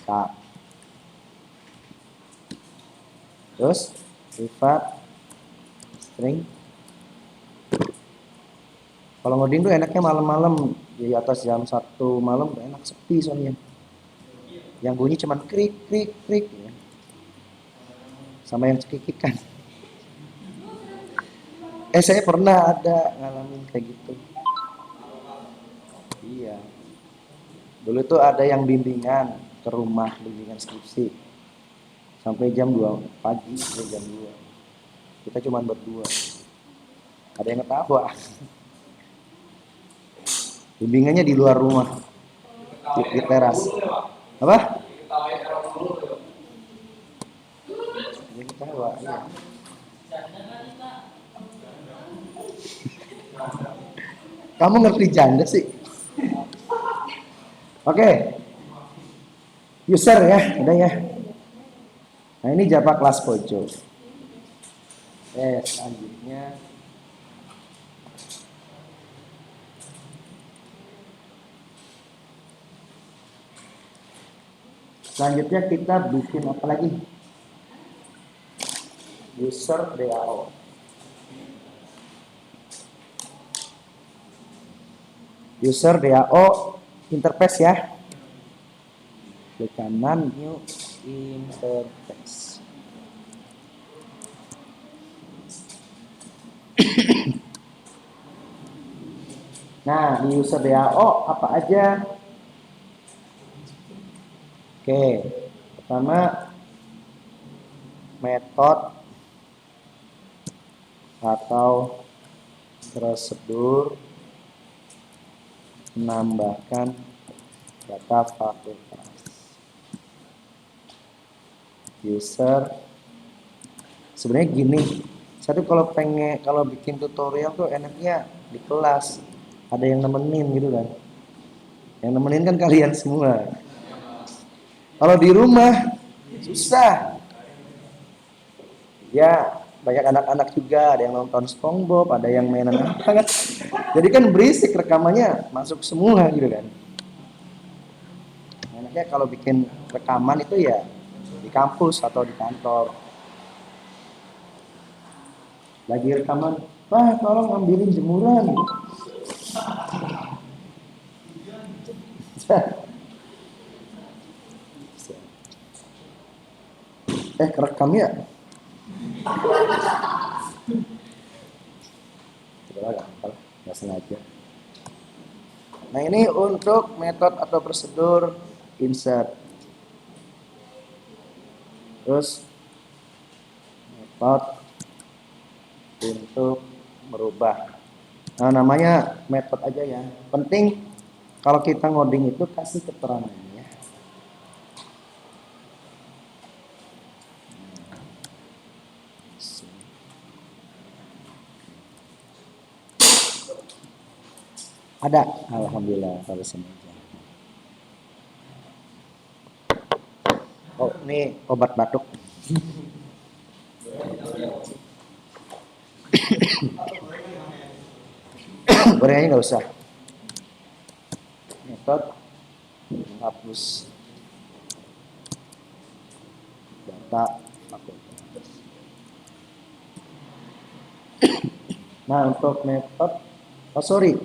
nah, terus privat string. Kalau ngoding tuh enaknya malam-malam di atas jam 1 malam tuh enak, sepi soalnya. Yang bunyi cuman krik krik krik ya. Sama yang cekikikan. Saya pernah ada ngalamin kayak gitu. Iya. Dulu tuh ada yang bimbingan ke rumah, bimbingan skripsi. Sampai jam 2 pagi, sampai jam 2. Kita cuma berdua. Ada yang ketawa. Bimbingannya di luar rumah. Di teras. Apa? Dia ketawa, iya. Kamu ngerti janda sih? Oke, user ya, udah ya. Nah ini Java kelas pojok. Selanjutnya kita bikin apa lagi? User DAO. User DAO interface ya. Klik kanan new interface. Nah, di user DAO apa aja? Oke, pertama metode atau prosedur menambahkan data fakultas. User sebenarnya gini, saya tuh kalau bikin tutorial tuh enaknya di kelas ada yang nemenin gitu kan. Yang nemenin kan kalian semua. Kalau di rumah susah. Ya banyak anak-anak juga, ada yang nonton SpongeBob, ada yang mainan apa kan. Jadi kan berisik rekamannya masuk semua gitu kan. Enaknya kalau bikin rekaman itu ya di kampus atau di kantor. Lagi rekaman, Pak tolong ambilin jemuran. Kerekam ya? Nggak sengaja. Nah ini untuk metode atau prosedur insert. Terus metode untuk merubah. Nah namanya metode aja ya. Penting kalau kita ngoding itu kasih keterangannya. Ada, alhamdulillah kalau semuanya. Oh, ini obat batuk. Gorengannya nggak usah. Metode menghapus data fakultas. Nah untuk metode, oh sorry,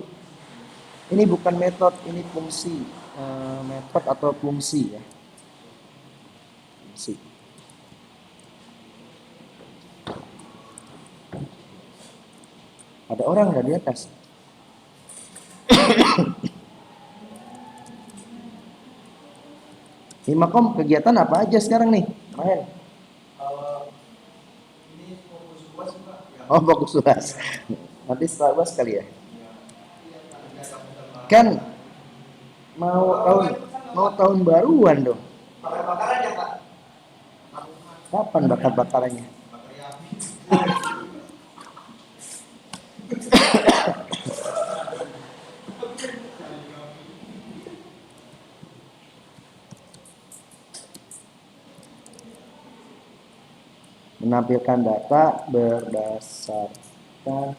ini bukan metode, ini fungsi. Metode atau fungsi ya. Fungsi. Ada orang nggak di atas? Himakom kegiatan apa aja sekarang nih? Main. Oh fokus UAS. Nanti setelah UAS kali ya. Kan mau tahun baruan dong. Bakar-bakaran ya Pak? Kapan bakar-bakarannya? Menampilkan data berdasarkan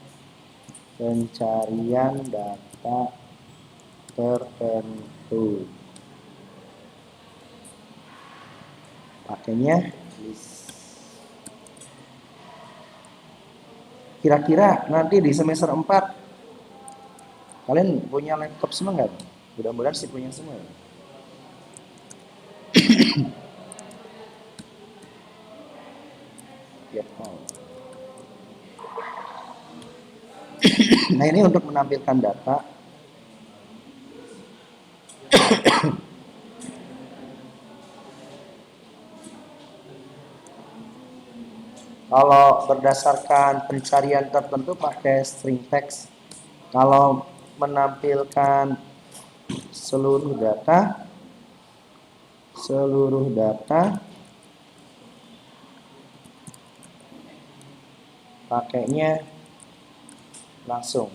pencarian data tertentu. Pakainya kira-kira nanti di semester 4 kalian punya laptop semua nggak? Mudah-mudahan sih punya semua. Ya. Nah ini untuk menampilkan data. Kalau berdasarkan pencarian tertentu pakai string text. Kalau menampilkan seluruh data pakainya langsung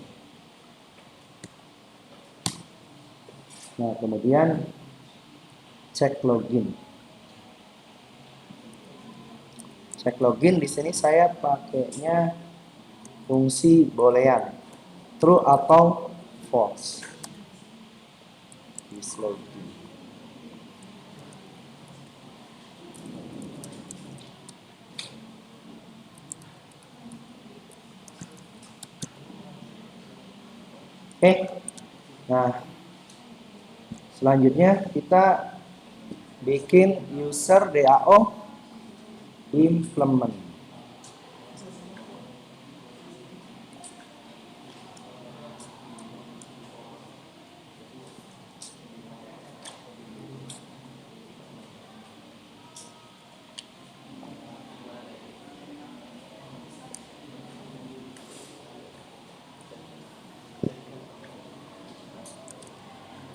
Nah, kemudian cek login. Cek login di sini saya pakainya fungsi boolean, true atau false. This login. Oke. Nah, selanjutnya kita bikin user DAO implement.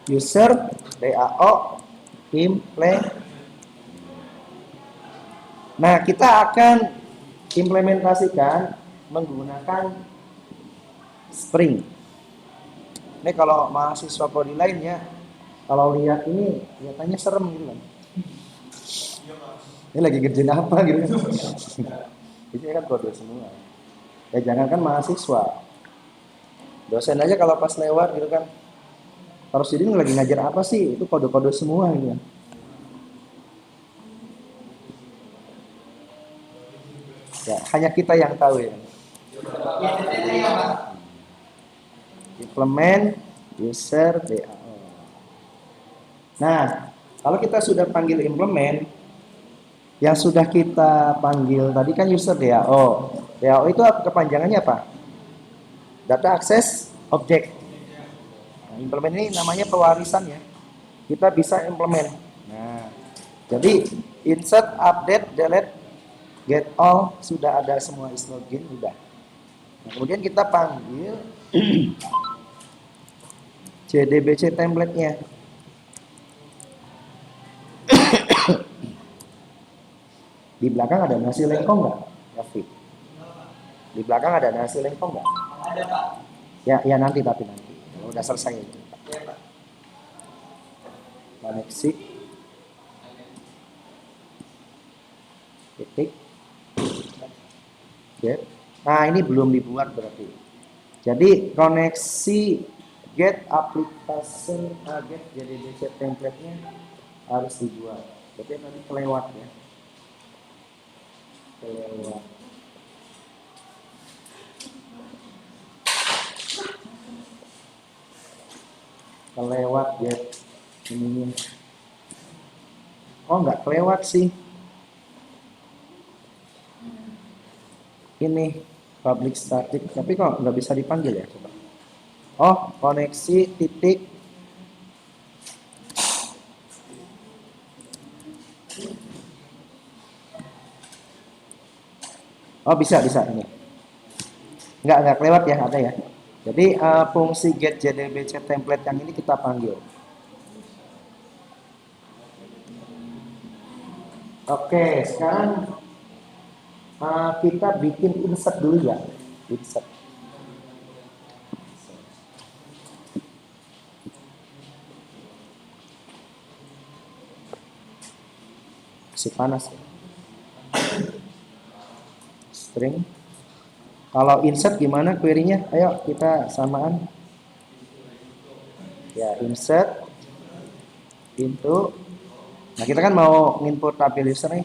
User DAO implement. Nah, kita akan implementasikan menggunakan Spring. Ini kalau mahasiswa prodi lain ya, kalau lihat ini kelihatannya serem gitu kan. Ini lagi kerjain apa gitu kan. Ini kan kode semua. Ya jangankan mahasiswa, dosen aja kalau pas lewat gitu kan, harus jadi lagi ngajar apa sih, itu kode-kode semua gitu kan. Ya, hanya kita yang tahu ya. Implement user DAO. Nah, kalau kita sudah panggil implement, yang sudah kita panggil tadi kan user DAO. DAO itu kepanjangannya apa? Data Access Object. Nah, implement ini namanya pewarisan ya. Kita bisa implement. Nah, jadi insert, update, delete, get all sudah ada semua is login udah. Nah, kemudian kita panggil JDBC template-nya. Di belakang ada nasi lengkong nggak, Rafiq? Di belakang ada nasi lengkong nggak? Ada Pak. Ya nanti tapi nanti. Kalau udah selesai itu. Ya Pak. Koneksi. Titik. Get. Nah ini belum dibuat berarti. Jadi koneksi get application get JDBC template-nya harus dibuat. Berarti tadi kelewat ya. Kelewat. Kelewat get ininya. Oh nggak kelewat sih. Ini public static, tapi kok nggak bisa dipanggil ya coba. Oh koneksi titik oh bisa ini nggak kelewat ya, ada ya. Jadi fungsi get JDBC template yang ini kita panggil. Oke, sekarang kita bikin insert dulu ya. Insert. Masih panas ya. String. Kalau insert gimana query-nya? Ayo kita samaan. Ya, insert into. Nah, kita kan mau input tabel user nih.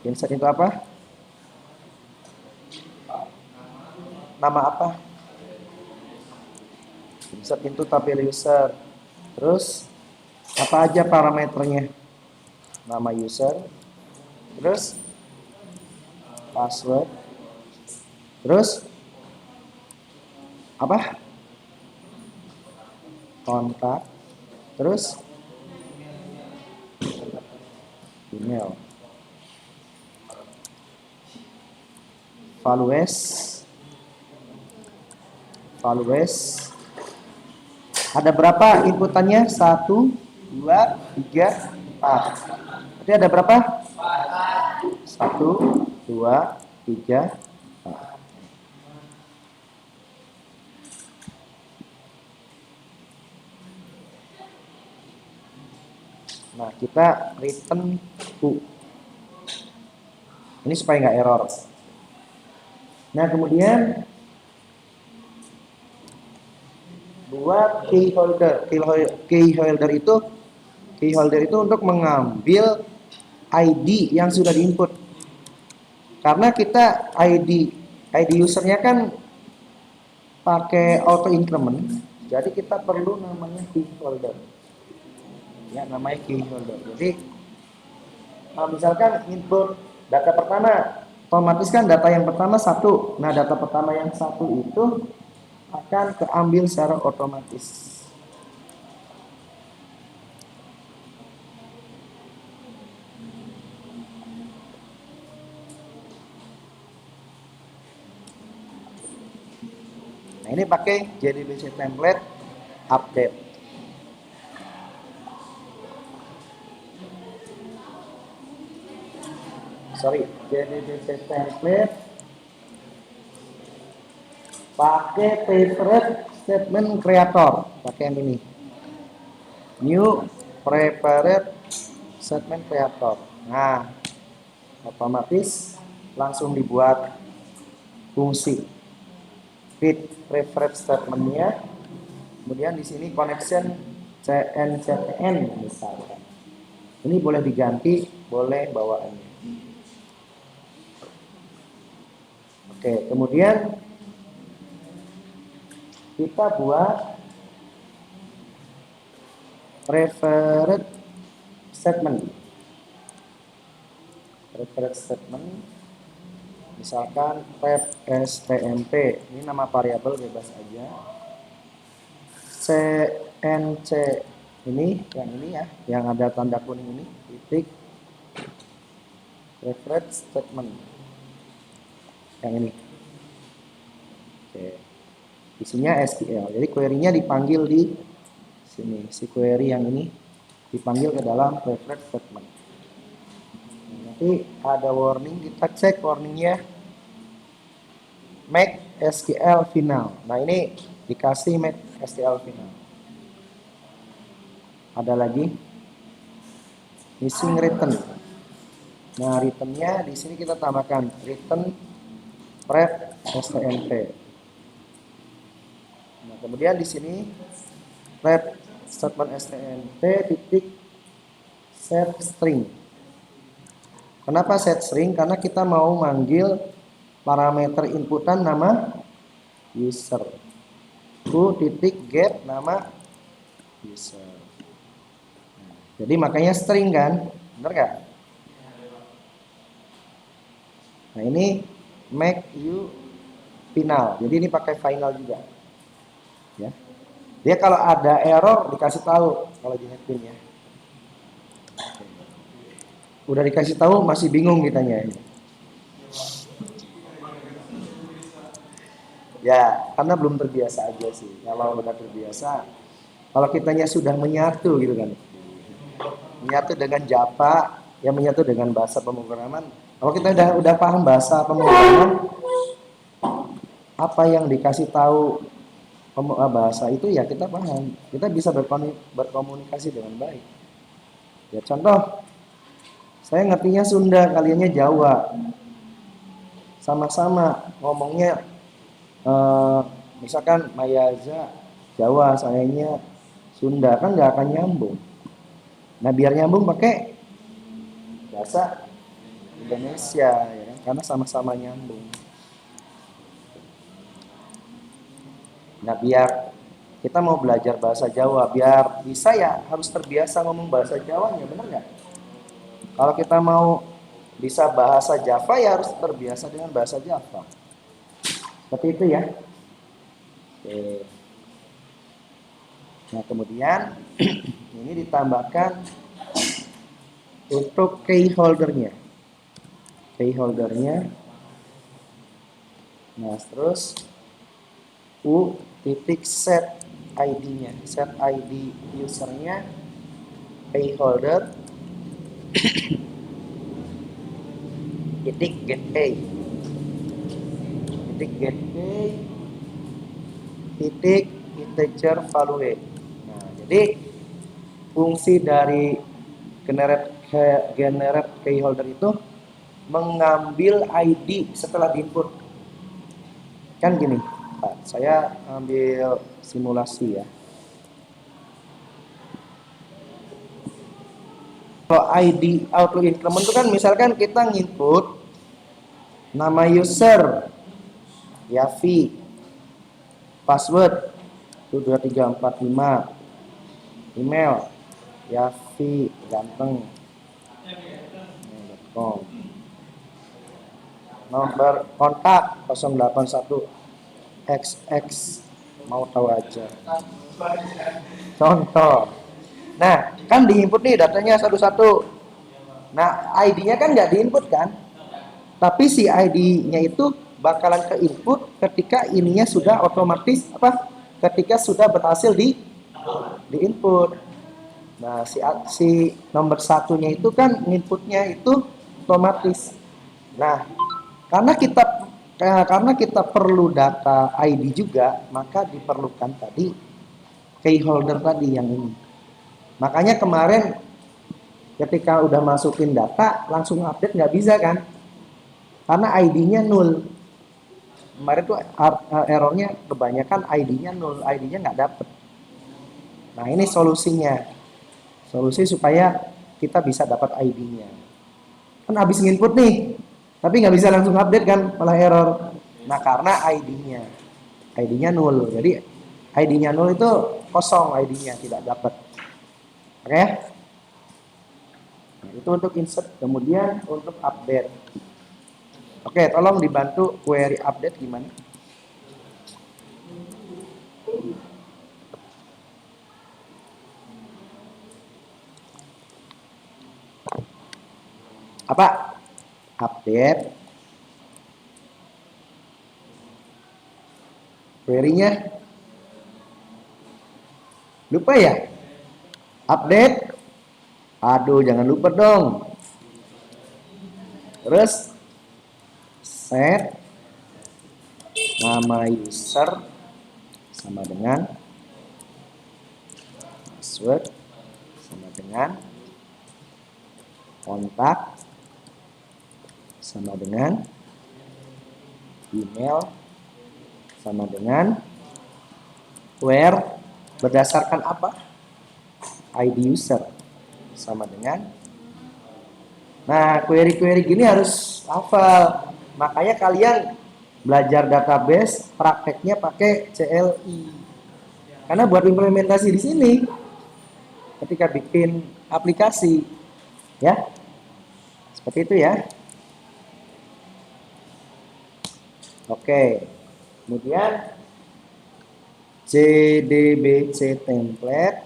Insert itu apa? Nama apa? Insert into tabel user. Terus apa aja parameternya? Nama user. Terus password. Terus apa? Kontak. Terus email. Values. Ada berapa inputannya? 1, 2, 3, 4. Berarti ada berapa? 1, 2, 3, 4. Nah, kita return U. Ini supaya nggak error. Nah, kemudian buat key holder. Key holder itu untuk mengambil ID yang sudah diinput. Karena kita ID usernya kan pakai auto increment, jadi kita perlu namanya key holder. Ya, namanya key holder. Jadi misalkan input data pertama, otomatis kan data yang pertama satu. Nah, data pertama yang satu itu akan keambil secara otomatis. Nah, ini pakai JDBC template update. JDBC template pakai preferred statement creator, pakai yang ini. New preferred statement creator. Nah, otomatis langsung dibuat fungsi fit preferred statementnya. Kemudian di sini connection CN misalkan. Ini boleh diganti, boleh bawaannya. Oke, kemudian kita buat preferred statement. Preferred statement misalkan ref stmp, ini nama variabel bebas aja. cnc ini ya, yang ada tanda kuning ini, titik preferred statement yang ini. Oke, isinya SQL, jadi query-nya dipanggil di sini, si query yang ini dipanggil ke dalam preferred statement. Nanti ada warning, kita cek warningnya make SQL final. Nah, ini dikasih make SQL final. Ada lagi missing return. Nah, returnnya di sini kita tambahkan return pref stmp. Nah, kemudian di sini pref statement stmp titik set string. Kenapa set string? Karena kita mau manggil parameter inputan nama user. Titik get nama user. Jadi makanya string kan, bener gak? Nah, ini make you final. Jadi ini pakai final juga. Ya. Dia kalau ada error dikasih tahu kalau di netpin ya. Udah dikasih tahu masih bingung kitanya ini. Ya, karena belum terbiasa aja sih. Kalau udah terbiasa, kalau kitanya sudah menyatu gitu kan. Menyatu dengan Java, ya menyatu dengan bahasa pemrograman. Kalau kita udah paham bahasa pemrograman, apa yang dikasih tahu bahasa itu ya kita paham. Kita bisa berkomunikasi dengan baik. Ya contoh, saya ngertinya Sunda, kaliannya Jawa. Sama-sama ngomongnya misalkan Mayaza Jawa, sayanya Sunda, kan nggak akan nyambung. Nah, biar nyambung pakai bahasa Indonesia ya kan? Karena sama-sama nyambung. Nah, biar kita mau belajar bahasa Jawa, biar bisa ya harus terbiasa ngomong bahasa Jawanya, bener nggak? Kalau kita mau bisa bahasa Java ya harus terbiasa dengan bahasa Java. Seperti itu ya. Oke. Nah, kemudian ini ditambahkan untuk key holdernya. Nah, terus U titik set ID-nya, set ID usernya, key holder titik get pay, titik integer value. Nah, jadi fungsi dari generate key holder itu mengambil ID setelah diinput. Kan gini, Pak, saya ambil simulasi ya. Kalau ID auto increment itu kan misalkan kita nginput nama user, Yafi, password 12345, email Yafi ganteng.com, nomor kontak 081 XX, mau tahu aja contoh. Nah, kan diinput nih datanya satu-satu. Nah, ID-nya kan nggak diinput kan? Tapi si ID-nya itu bakalan ke input ketika ininya sudah otomatis ketika sudah berhasil di input. Nah, si nomor satunya itu kan inputnya itu otomatis. Nah, karena kita perlu data ID juga, maka diperlukan tadi key holder tadi yang ini. Makanya kemarin ketika udah masukin data langsung update nggak bisa kan, karena ID-nya 0. Kemarin tuh errornya kebanyakan ID-nya 0, ID-nya nggak dapet. Nah, ini solusinya, solusi supaya kita bisa dapat ID-nya. Kan habis nginput nih, tapi nggak bisa langsung update kan, malah error. Nah, karena ID-nya 0, jadi ID-nya 0 itu kosong, ID-nya tidak dapat. Oke? Nah, itu untuk insert, kemudian untuk update. Oke, tolong dibantu query update gimana? Apa? Update. Query-nya lupa ya? Update. Aduh, jangan lupa dong. Terus set nama user sama dengan password sama dengan kontak sama dengan email sama dengan where berdasarkan apa? ID user sama dengan. Nah, query-query gini harus hafal. Makanya kalian belajar database prakteknya pakai CLI. Karena buat implementasi di sini ketika bikin aplikasi ya. Seperti itu ya. Oke. Kemudian JDBC template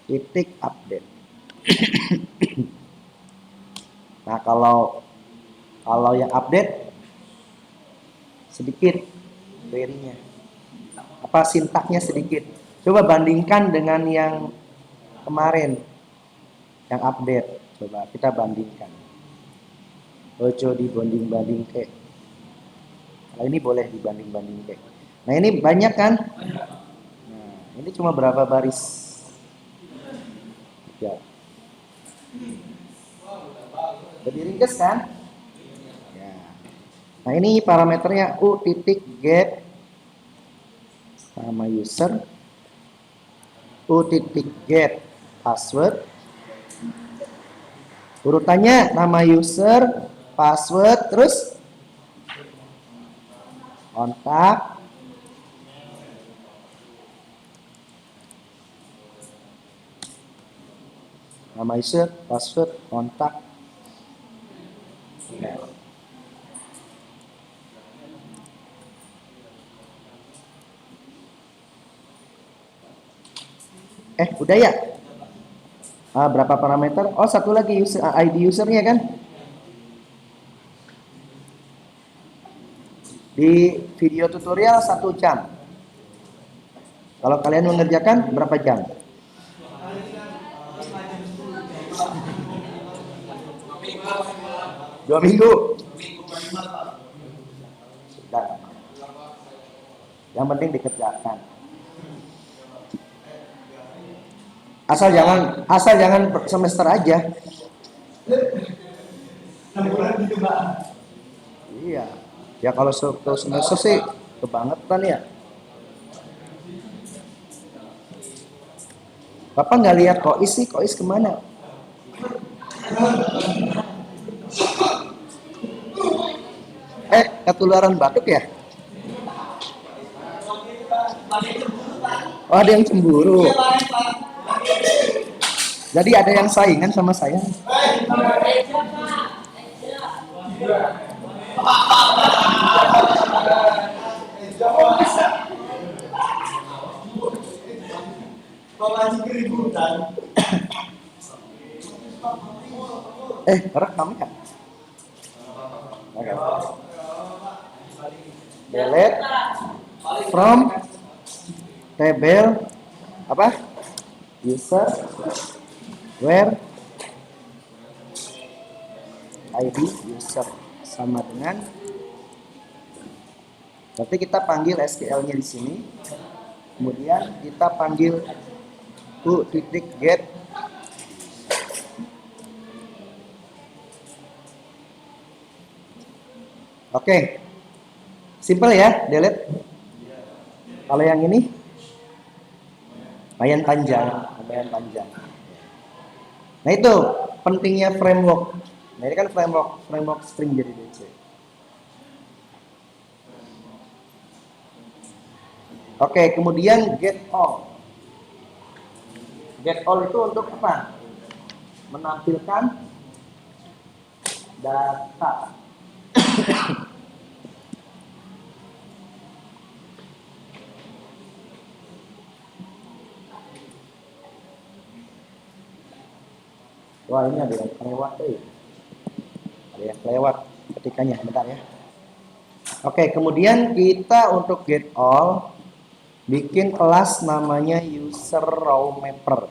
titik update. Nah, kalau yang update sedikit query-nya. Apa sintaknya sedikit. Coba bandingkan dengan yang kemarin yang update. Coba kita bandingkan. Ojo dibanding-banding ke. Kalau ini boleh dibanding-banding ke. Nah, ini banyak kan? Nah, ini cuma berapa baris? Ya. Jadi ringkas kan? Ya. Nah, ini parameternya u.get nama user, u.get password. Urutannya nama user, password, terus kontak, nama user, password, kontak. Udah ya? Berapa parameter? Oh, satu lagi ID usernya kan? Di video tutorial 1 jam. Kalau kalian mengerjakan berapa jam? 2 minggu. Sudah. Yang penting dikerjakan. Asal jangan per semester aja. 6 bulan gitu Pak. Iya. Ya kalau satu semester sih kebangetan ya. Bapak nggak lihat Kois sih, Kois kemana? Ketularan batuk ya? Oh, ada yang cemburu. Jadi ada yang saingan sama saya. Rekam ya? Oke. Delete from table apa? User where ID user sama dengan, berarti kita panggil SQL-nya di sini. Kemudian kita panggil to.get Oke. Simple ya, delete. Kalau yang ini lumayan panjang. Nah, itu pentingnya framework. Nah, ini kan framework string jadi DC. Oke, kemudian get all. Get all itu untuk apa? Menampilkan data. Wah, ini ada yang kelewat deh. Ada yang kelewat ketikanya, bentar ya. Oke, kemudian kita untuk get all bikin kelas namanya user raw mapper.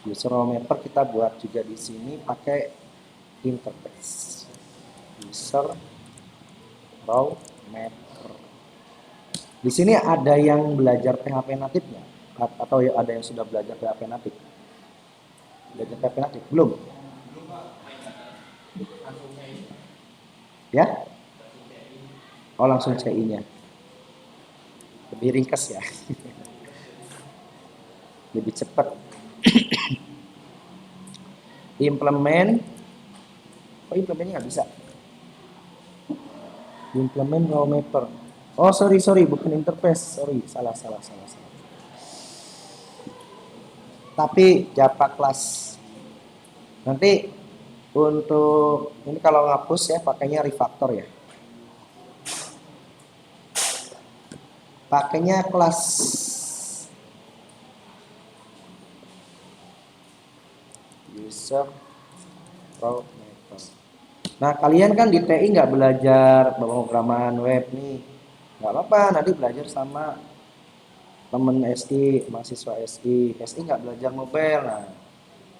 User raw mapper kita buat juga di sini pakai interface. User raw mapper. Di sini ada yang belajar PHP natifnya atau ada yang sudah belajar PHP natif? Belajar PHP natif belum? Ya? Oh, langsung CI-nya. Lebih ringkas ya. Lebih cepat. Implement. Oh, implementnya nggak bisa. Implement raw mapper. Oh, sorry, bukan interface. Sorry, salah. Tapi Java class. Nanti untuk ini kalau ngapus ya pakainya refactor ya. Pakainya kelas user raw mapper. Nah, kalian kan di TI nggak belajar pemrograman web nih, nggak apa-apa, nanti belajar sama temen SI, mahasiswa SI nggak belajar mobile, nah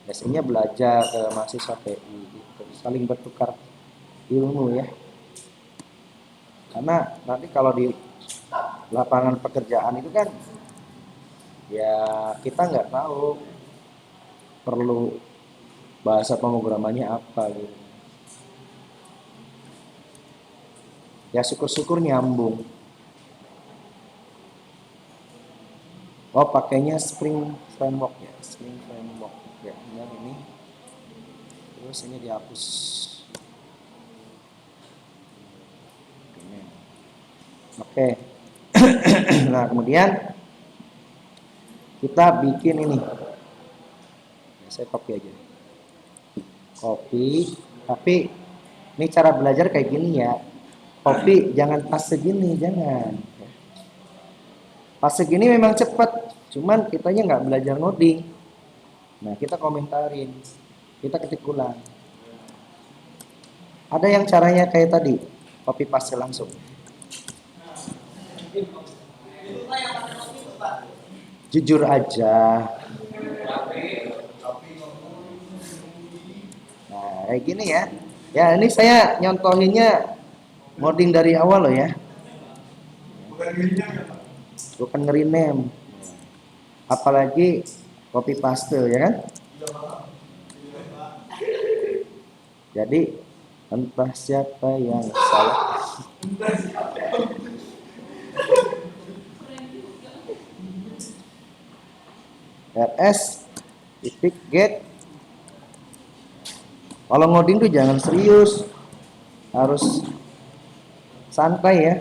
SI-nya belajar ke mahasiswa TI, gitu. Saling bertukar ilmu ya, karena nanti kalau di lapangan pekerjaan itu kan ya kita nggak tahu perlu bahasa pemrogramannya apa gitu. Ya syukur-syukur nyambung. Oh, pakainya Spring Framework ya, Spring Framework ya, ini terus ini dihapus. Oke. Nah, kemudian kita bikin ini. Saya copy aja. Copy, tapi ini cara belajar kayak gini ya. Copy jangan pas segini, jangan. Pas segini memang cepat, cuman kitanya nggak belajar ngoding. Nah, kita komentarin, kita ketik ulang. Ada yang caranya kayak tadi, copy paste langsung. Jujur aja. Nah, kayak gini ya. Ya, ini saya nyontohinnya ngoding dari awal loh ya. Bukan nge-rename. Apalagi copy paste ya kan. Jadi entah siapa yang salah. RS titik get. Kalau ngoding tuh jangan serius, harus santai ya.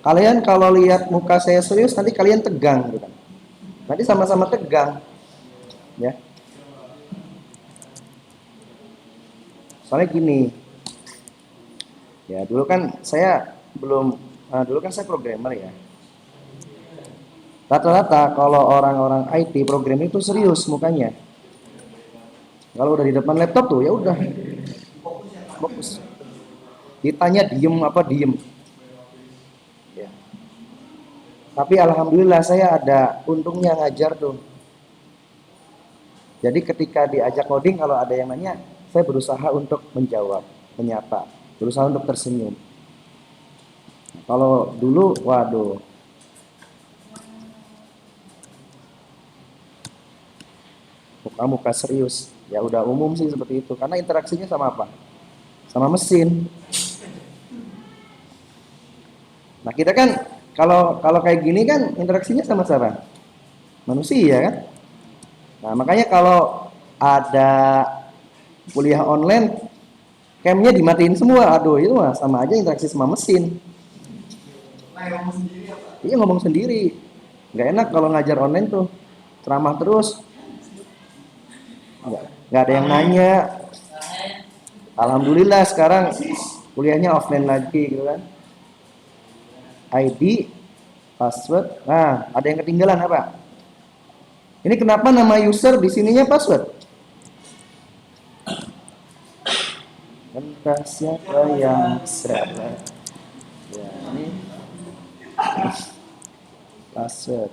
Kalian kalau lihat muka saya serius, nanti kalian tegang gitu kan. Nanti sama-sama tegang ya. Soalnya gini, ya dulu kan saya dulu kan saya programmer ya. Rata-rata kalau orang-orang IT program itu serius mukanya. Kalau udah di depan laptop tuh ya udah fokus. Ditanya diem apa diem. Ya. Tapi alhamdulillah saya ada untungnya ngajar tuh. Jadi ketika diajak coding kalau ada yang nanya, saya berusaha untuk menjawab, menyapa, berusaha untuk tersenyum. Kalau dulu, waduh, muka-muka serius. Ya udah umum sih seperti itu. Karena interaksinya sama apa? Sama mesin. Nah kita kan kalau kalau kayak gini kan interaksinya sama siapa? Manusia kan. Nah makanya kalau ada kuliah online, camnya dimatiin semua. Aduh itu mah sama aja interaksi sama mesin. Iya ngomong sendiri. Nggak enak kalau ngajar online tuh ceramah terus. Nggak ada yang nanya. Alhamdulillah sekarang kuliahnya offline lagi gitu kan. ID, password. Nah, ada yang ketinggalan apa? Ini kenapa nama user di sininya password? Entah siapa yang salah. Ya, ini password.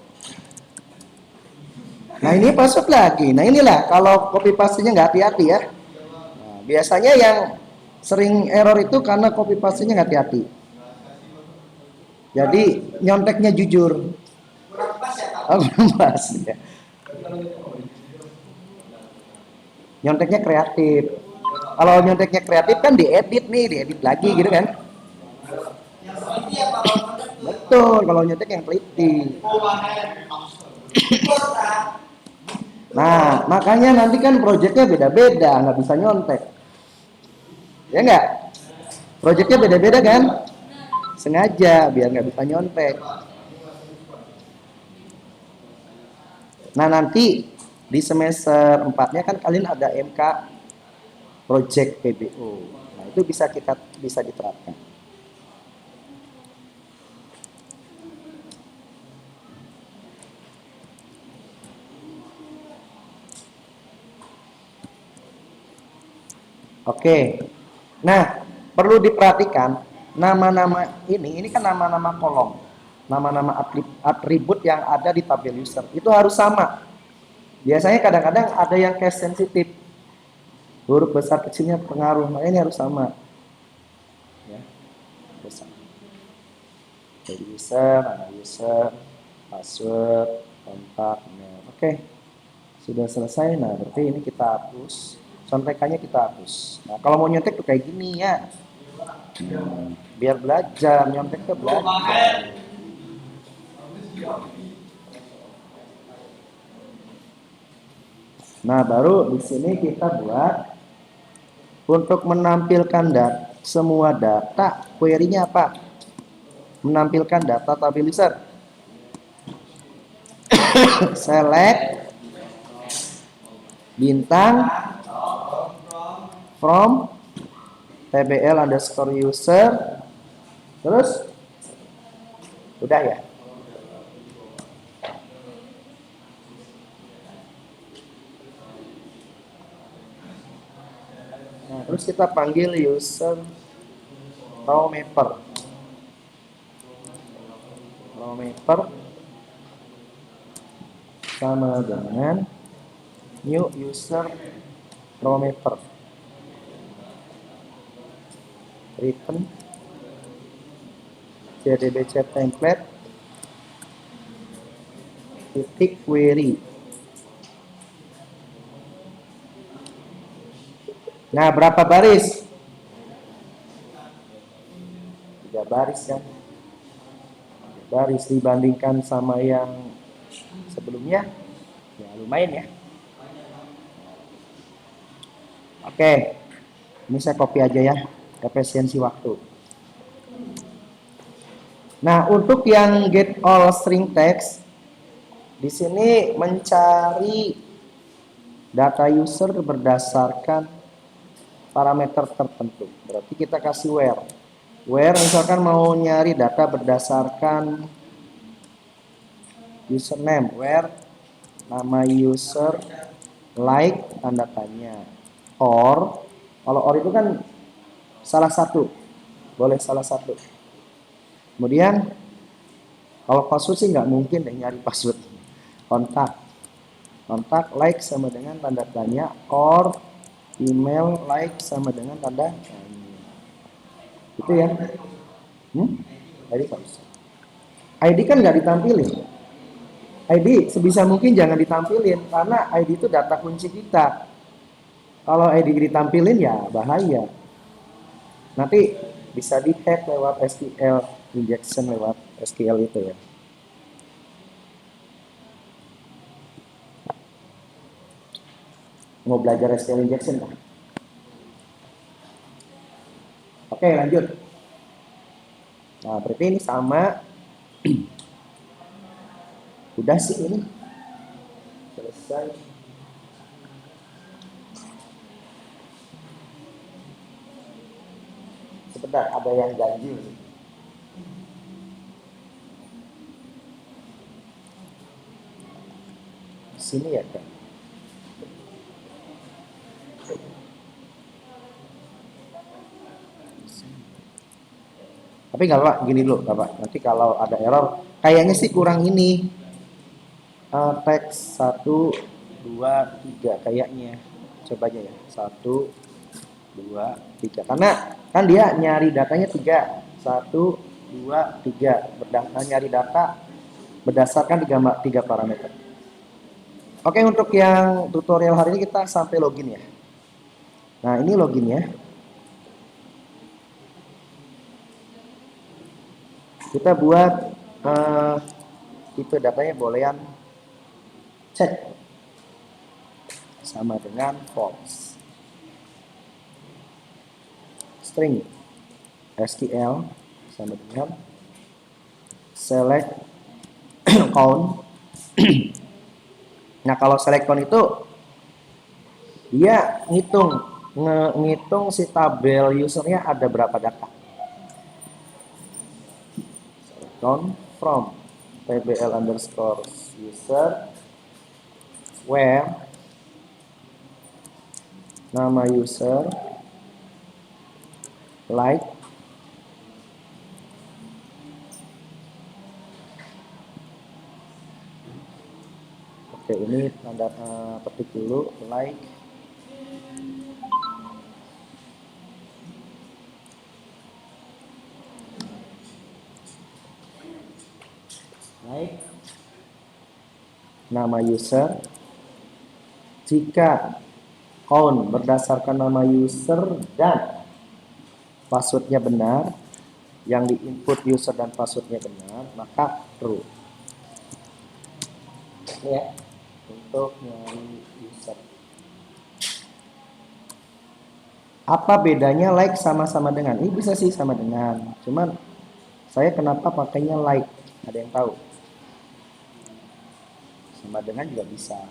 Nah, ini password lagi. Nah, inilah kalau copy paste-nya nggak hati-hati ya. Nah, biasanya yang sering error itu karena copy paste-nya nggak hati-hati. Jadi nyonteknya jujur. Oh, kurang pas ya. Nyonteknya kreatif. Kalau nyonteknya kreatif kan diedit nih, diedit lagi gitu kan. Betul, kalau nyontek yang teliti. Nah, makanya nanti kan proyeknya beda-beda, nggak bisa nyontek. Ya nggak? Proyeknya beda-beda kan? Sengaja biar nggak bisa nyontek. Nah nanti di semester 4-nya kan kalian ada MK Project PBO. Nah itu bisa diterapkan. Oke. Nah, perlu diperhatikan nama-nama ini kan nama-nama kolom. Nama-nama atribut yang ada di tabel user. Itu harus sama. Biasanya kadang-kadang ada yang case sensitif. Huruf besar kecilnya pengaruh, makanya ini harus sama. Ya, besar. Jadi user, nama user, password, kontak, email. Oke. Sudah selesai. Nah, berarti ini kita hapus. Contekannya kita hapus. Nah, kalau mau nyontek tuh kayak gini ya. Biar belajar, nyonteknya belajar. Nah, baru di sini kita buat untuk menampilkan semua data, query-nya apa? Menampilkan data tabel user. Select bintang from tbl underscore user, terus udah ya. Nah, terus kita panggil user row mapper. Row mapper sama dengan new user row mapper. Return jdbc template titik query. Nah, berapa baris? 3 baris kan? Baris dibandingkan sama yang sebelumnya, ya lumayan ya. Oke, ini saya copy aja ya, efisiensi waktu. Nah, untuk yang get all string text, di sini mencari data user berdasarkan parameter tertentu. Berarti kita kasih where. Where misalkan mau nyari data berdasarkan username, where nama user, like tanda tanya, or kalau or itu kan salah satu, boleh salah satu. Kemudian kalau password sih nggak mungkin deh nyari password. Kontak like sama dengan tanda tanya, or email like sama dengan tanda tanya. Itu ya. ID kan ID kan nggak ditampilin. ID sebisa mungkin jangan ditampilin karena ID itu data kunci kita. Kalau ID ditampilin ya bahaya. Nanti bisa di-hack lewat SQL injection lewat SQL itu ya. Mau belajar SQL injection kan? Oke, lanjut. Nah, berarti ini sama. Udah sih ini. Selesai. Sebentar, ada yang ganjil. Sini ya kan. Tapi nggak apa, gini dulu, Bapak. Nanti kalau ada error, kayaknya sih kurang ini. Teks 1, 2, 3 kayaknya. Coba aja ya. 1, 2, 3. Karena kan dia nyari datanya 3. 1, 2, 3. Nyari data berdasarkan 3 parameter. Oke, untuk yang tutorial hari ini kita sampai login ya. Nah, ini login ya. Kita buat tipe datanya boolean check sama dengan false. String SQL sama dengan select count. Nah, kalau select count itu dia ngitung si tabel usernya ada berapa data. Select count from tbl underscore user where nama user like oke, ini tanda petik dulu like nama user. Jika count berdasarkan nama user dan passwordnya benar, yang diinput user dan passwordnya benar, maka true. Ini ya, untuk nyari user. Apa bedanya like sama-sama dengan? Ini bisa sih sama dengan, cuman saya kenapa pakainya like? Ada yang tahu? Sama dengan juga bisa.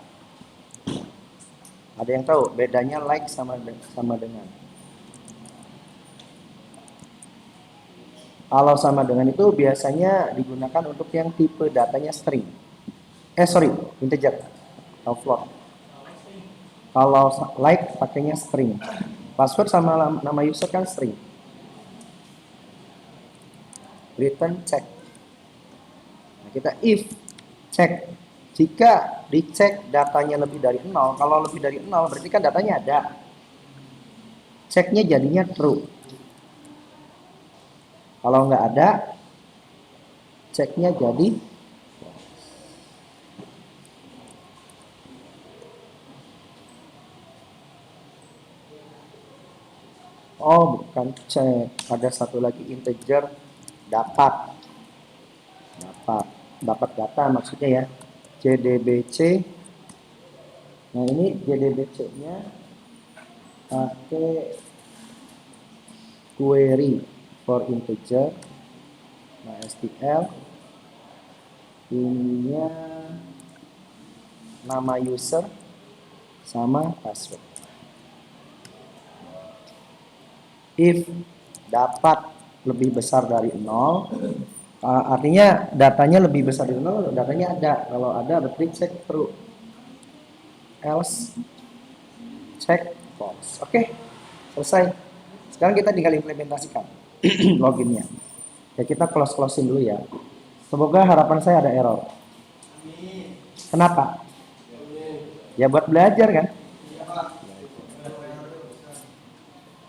Ada yang tahu bedanya like sama dengan? Kalau sama dengan itu biasanya digunakan untuk yang tipe datanya string. Integer atau float. Kalau like pakainya string. Password sama nama user kan string. Return check. Nah, kita if check. Jika dicek datanya lebih dari 0, kalau lebih dari 0 berarti kan datanya ada. Ceknya jadinya true. Kalau nggak ada, ceknya jadi Oh, bukan cek. Ada satu lagi integer dapat. Dapat data maksudnya ya. JDBC. Nah, ini JDBC-nya pakai query for integer. Nah, STL ininya nama user sama password. If dapat lebih besar dari 0, artinya datanya lebih besar dari 0, datanya ada. Kalau ada berarti cek true. Else cek false. Oke, selesai. Sekarang kita tinggal implementasikan loginnya. Ya, kita close-closein dulu ya. Semoga harapan saya ada error. Kenapa? Ya buat belajar kan.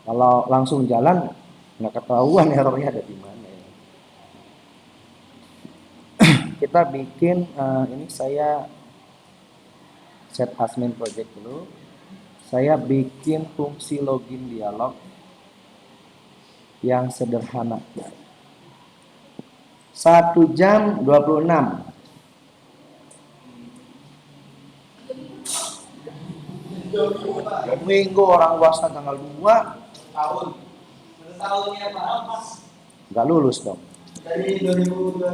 Kalau langsung jalan nggak ketahuan errornya ada di mana ya. Kita bikin ini saya set admin project dulu. Saya bikin fungsi login dialog yang sederhana. 1 jam 26. Minggu orang puasa tanggal 2 tahun. Tahunnya Pak. nggak lulus dong. Dari 2020 ke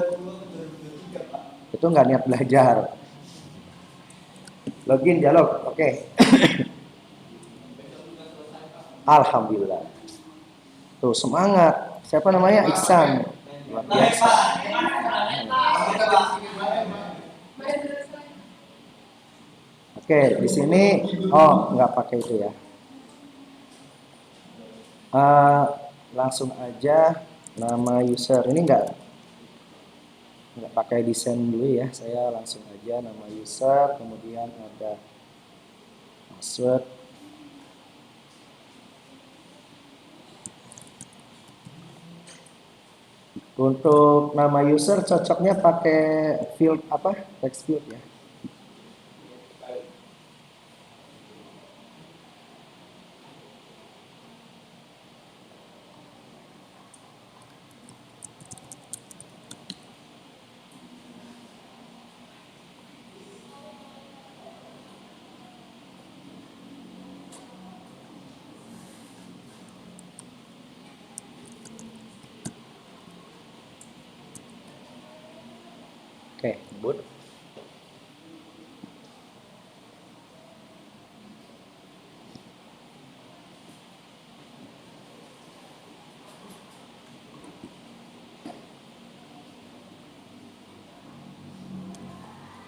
2023 Pak. Itu nggak niat belajar. Login dialog, oke. Alhamdulillah. Tuh semangat. Siapa namanya? Iksan. Luar biasa. Oke, di sini nggak pakai itu ya. Langsung aja nama user. Ini nggak pakai desain dulu ya. Saya langsung aja nama user, kemudian ada password. Untuk nama user cocoknya pakai field apa? Text field ya. Oke, boot.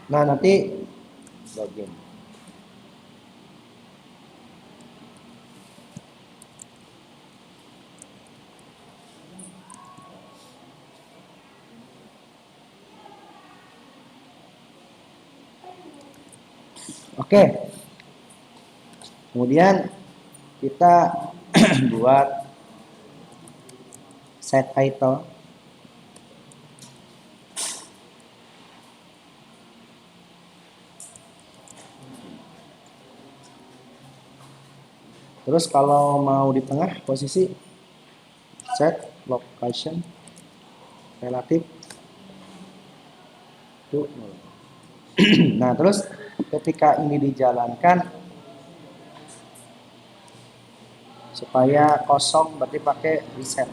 Nah, nanti login. Oke. Kemudian kita buat set title. Terus kalau mau di tengah posisi set location relatif to 0. Nah, terus ketika ini dijalankan supaya kosong berarti pakai reset.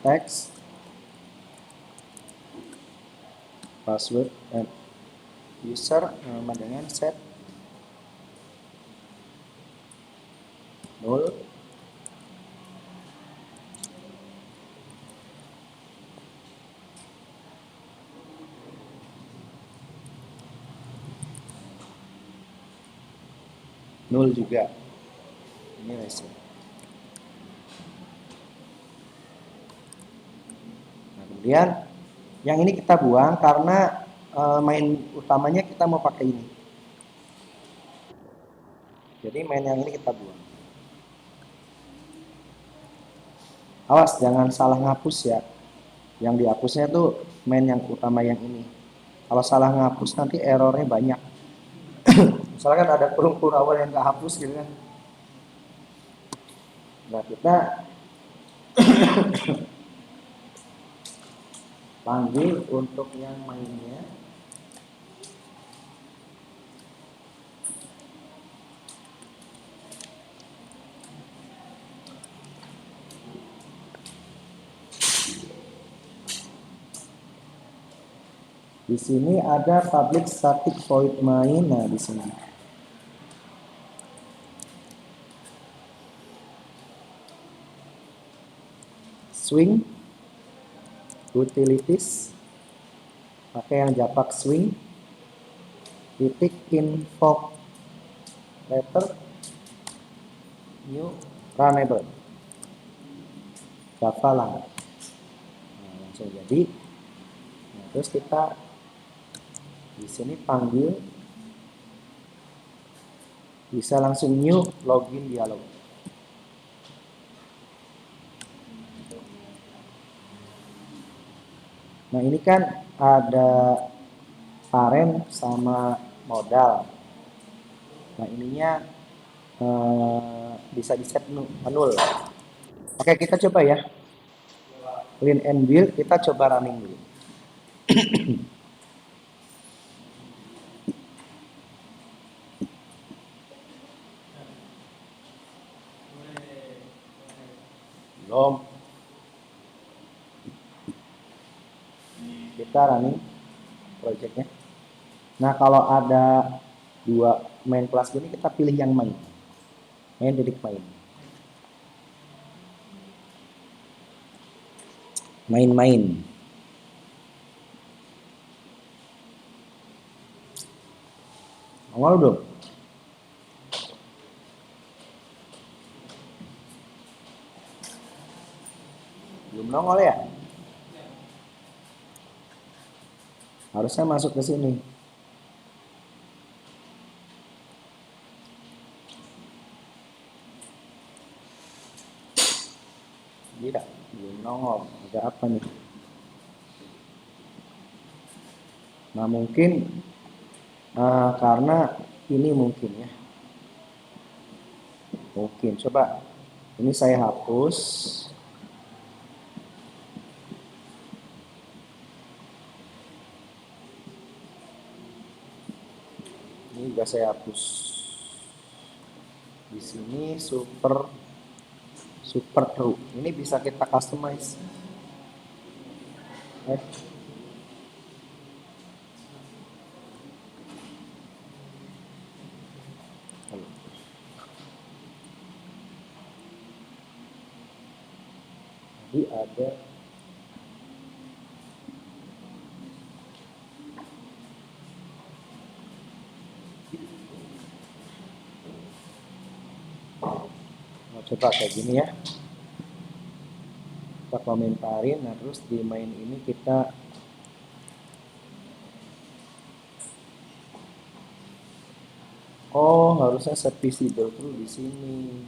Text password dan user sama dengan set 0. Nol juga. Ini reset. Nah, kemudian yang ini kita buang karena main utamanya kita mau pakai ini. Jadi main yang ini kita buang. Awas jangan salah ngapus ya. Yang dihapusnya tuh main yang utama yang ini. Kalau salah ngapus nanti errornya banyak. Misalkan ada kurung-kurung awal yang nggak hapus gitu kan. Nah kita panggil untuk yang mainnya. Di sini ada public static void main. Nah di sini. Swing utilities, pakai yang japak swing, titik invoke letter new runnable Java lang. Nah, langsung jadi. Nah, terus kita di sini panggil, bisa langsung new login dialog. Nah ini kan ada parent sama modal. Nah ininya bisa di set nul. Oke kita coba ya. Clean and build, kita coba running dulu. Belum. Kita running projectnya. Nah kalau ada dua main kelas gini, kita pilih yang main. Main titik main. Main-main. Nongol dong. Belum nongol ya? Harusnya masuk ke sini. Tidak, belum nongol. Ada apa nih? Nah mungkin karena ini mungkin ya. Mungkin. Coba ini saya hapus. Ini juga saya hapus. Di sini super true. Ini bisa kita customize. Jadi ada coba kayak gini ya, kita komentarin. Nah terus di main ini kita harusnya set visible dulu di sini.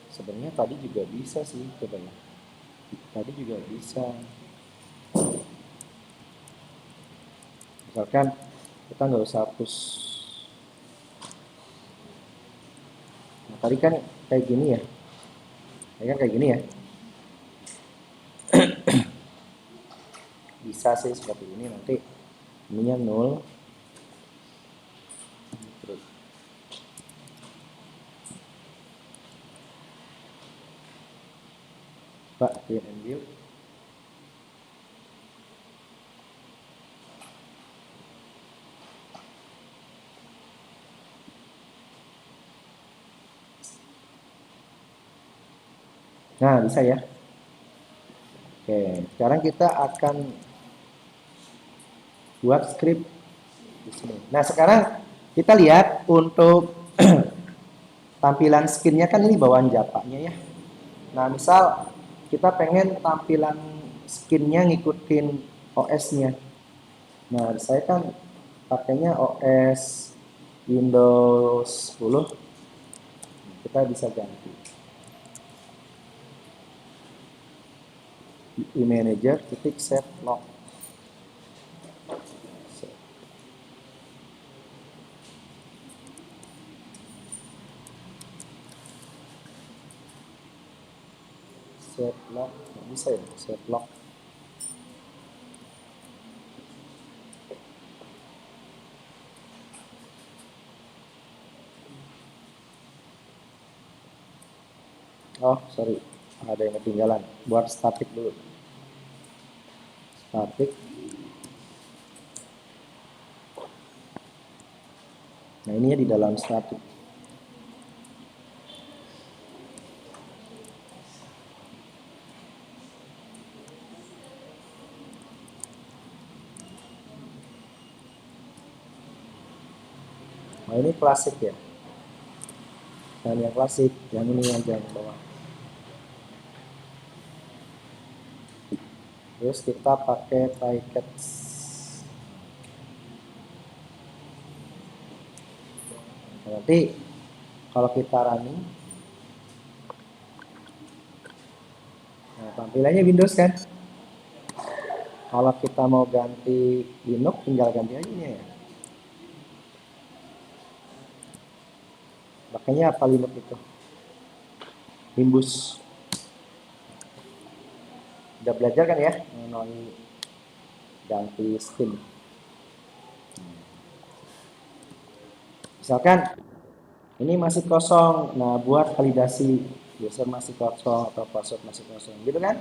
Sebenarnya tadi juga bisa sih, coba ya, tadi juga bisa. Misalkan kita nggak usah hapus. Nah, tadi kan kayak gini ya. Tadi kan kayak gini ya. Bisa sih seperti ini, nanti ininya 0. Terus. Pak, clean and build. Nah, bisa ya. Oke, sekarang kita akan buat script di sini. Nah, sekarang kita lihat untuk tampilan skinnya kan ini bawaan Java-nya ya. Nah, misal kita pengen tampilan skinnya ngikutin OS-nya. Nah, saya kan pakainya OS Windows 10. Kita bisa ganti. Manager titik set lock. set lock, nggak bisa ya, set lock. Oh sorry, ada yang ketinggalan. Buat static dulu. Static. Nah ini ya di dalam static. Nah ini klasik ya. Dan yang klasik, yang ini yang jangan bawah. Terus kita pakai try catch. Nah, nanti kalau kita running, nah tampilannya Windows kan. Kalau kita mau ganti Linux, tinggal ganti aja ini ya. Makanya apa Linux itu? Nimbus. Udah belajar kan ya mengenai ganti Steam. Misalkan ini masih kosong, nah buat validasi user masih kosong atau password masih kosong, gitu kan?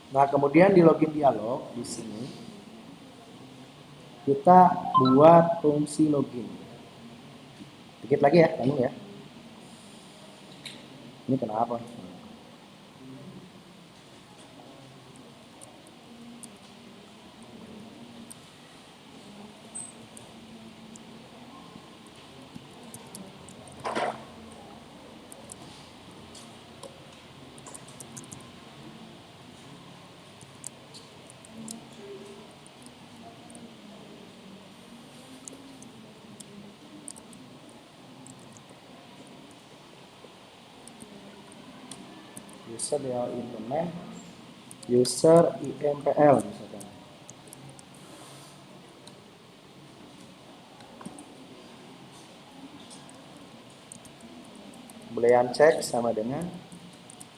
Nah, kemudian di login dialog di sini kita buat fungsi login. Dikit lagi ya, kamu ya. Ini kenapa? User DL implement, user IMPL misalkan. Boolean check sama dengan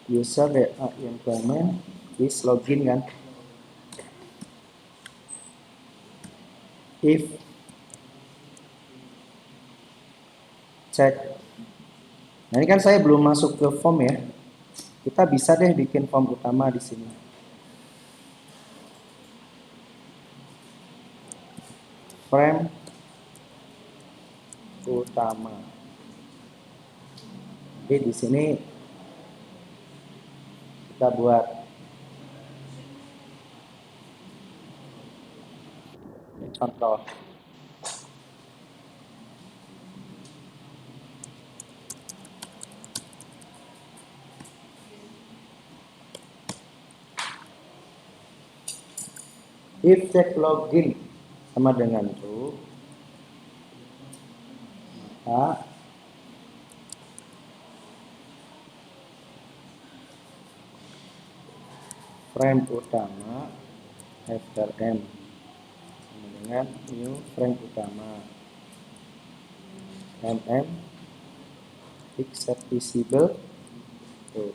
user DL implement is login kan. If check. Nah ini kan saya belum masuk ke form ya. Kita bisa deh bikin form utama di sini. Frame utama. Jadi di sini kita buat contoh. If check login sama dengan true, maka frame utama frm sama dengan new frame utama except visible tuh.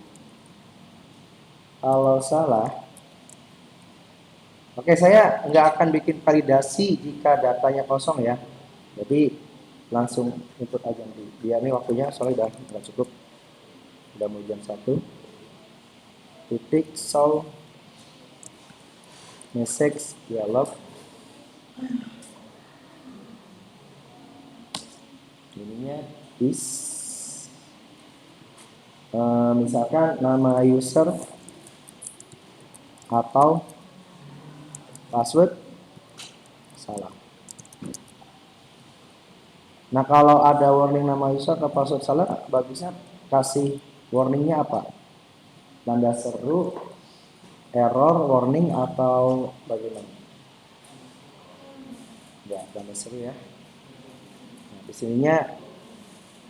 Kalau salah, oke, saya nggak akan bikin validasi jika datanya kosong ya. Jadi langsung input aja nanti. Biar ini waktunya soalnya udah nggak cukup. Udah mau jam 1. Titik show message dialog. Ininya is misalkan nama user atau password salah. Nah, kalau ada warning nama user atau password salah, bagusnya kasih warningnya apa? Tanda seru, error, warning, atau bagaimana? Ya, tanda seru ya. Nah, di sininya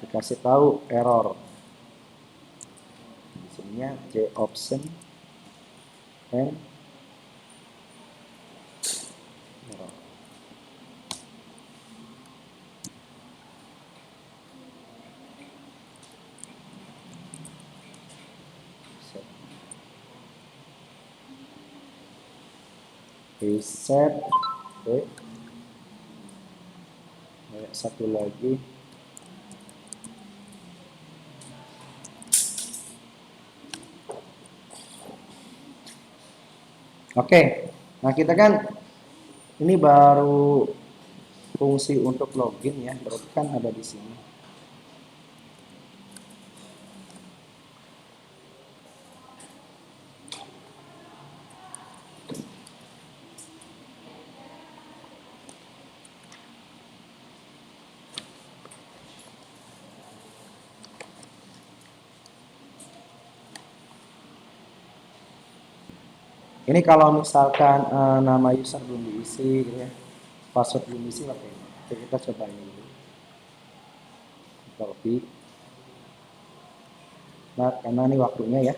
dikasih tahu error. Di sininya J option and error. Reset. Oke. Satu lagi. Oke. Nah, kita kan ini baru fungsi untuk login ya, berarti kan ada di sini. Ini kalau misalkan nama user belum diisi gitu ya, password belum diisi, oke. Oke, kita coba ini dulu. Copy. Nah, karena ini waktunya ya.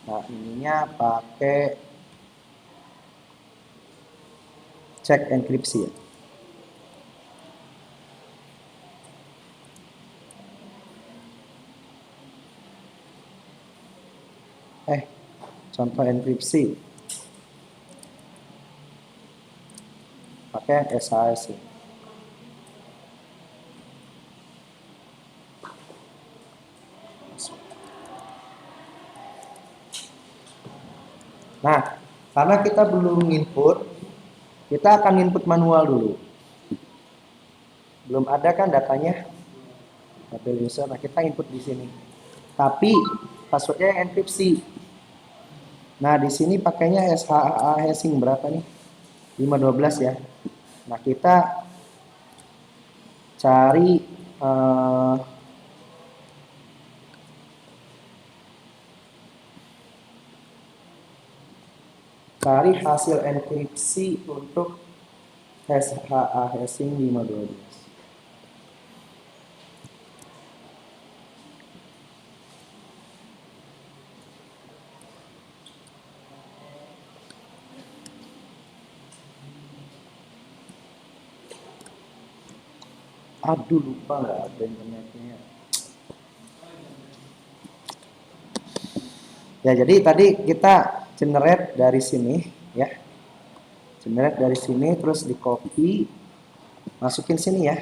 Nah, ininya pakai cek enkripsi ya. Contoh enkripsi pakai SHS ya. Nah, karena kita belum input, kita akan input manual dulu. Belum ada kan datanya, data user. Nah, kita input di sini. Tapi passwordnya enkripsi. Nah, di sini pakainya SHA hashing berapa nih? 512 ya. Nah, kita cari cari hasil enkripsi untuk SHA hashing 512. Aduh, lupa nggak ada internetnya. Ya, jadi tadi kita generate dari sini ya. Generate dari sini terus di copy, masukin sini ya.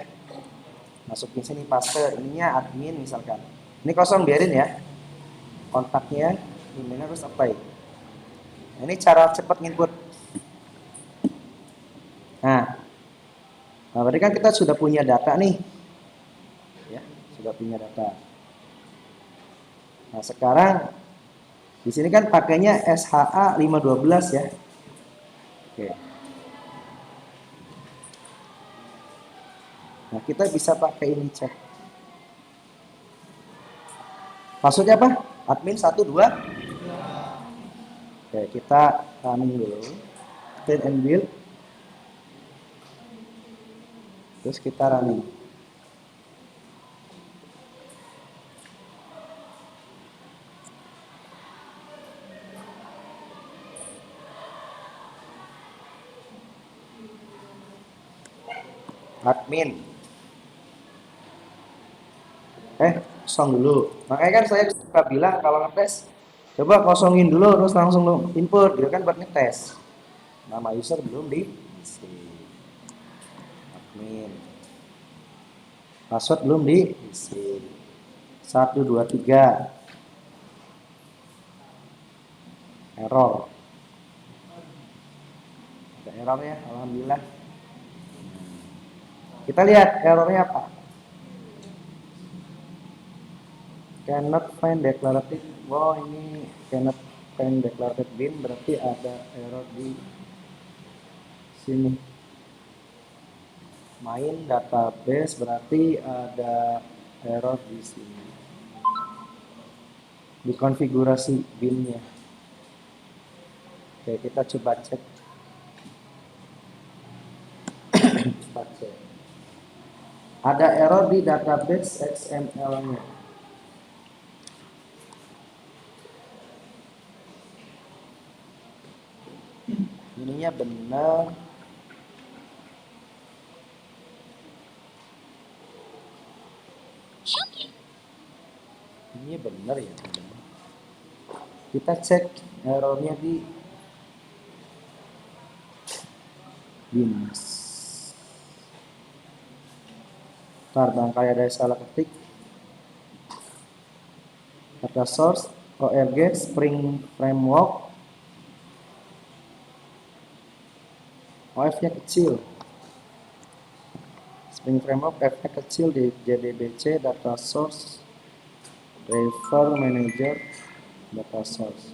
Masukin sini paste ininya admin misalkan. Ini kosong biarin ya. Kontaknya emailnya terus apply. Nah, ini cara cepat input. Nah, berarti kan kita sudah punya data nih. Ya, sudah punya data. Nah, sekarang di sini kan pakainya SHA 512 ya. Oke. Nah, kita bisa pakai ini cek. Maksudnya apa? Admin 1 2. Oke, kita running dulu. Clean and build. Terus kita running. Admin. Kosong dulu. Makanya kan saya suka bilang kalau ngetes, coba kosongin dulu terus langsung input gitu kan buat ngetes. Nama user belum diisi. Admin. Password belum diisi. 1 2 3. Error. Ada error ya, alhamdulillah. Kita lihat errornya apa. Cannot find declarative. Wow, ini cannot find declarative bin, berarti ada error di Sini. Main database berarti ada error di sini. Di konfigurasi bin-nya. Oke, kita coba cek. Kita cek. Ada error di database XML-nya. Ininya benar. Ini benar ya. Kita cek errornya di bins. Ntar barangkali ada salah ketik. Data source org Spring Framework. OF-nya kecil. Spring Framework F-nya kecil di JDBC data source refer manager data source.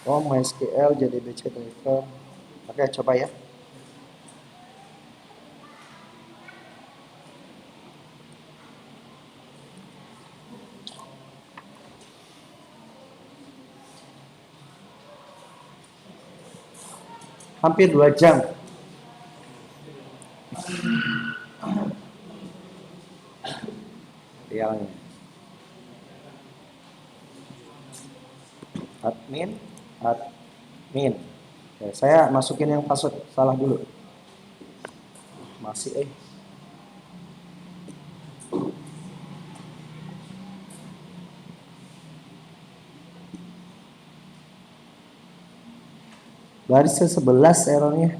Oh, MySQL JDBC refer. Oke, coba ya. Hampir 2 jam. Realnya. Admin. Oke, saya masukin yang password salah dulu. Masih baris ke-11 errornya.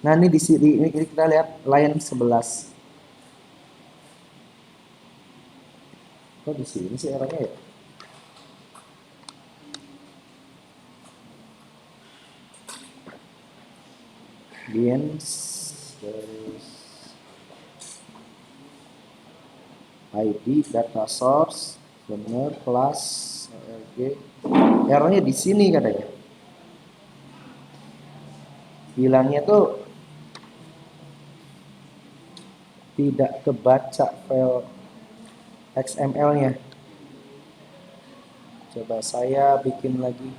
Nah, ini di sini ini kita lihat line 11. Kok di sini sih errornya ya? Bins terus ID data source bener kelas org. Errornya di sini katanya. Bilangnya tuh tidak kebaca file XML-nya. Coba saya bikin lagi.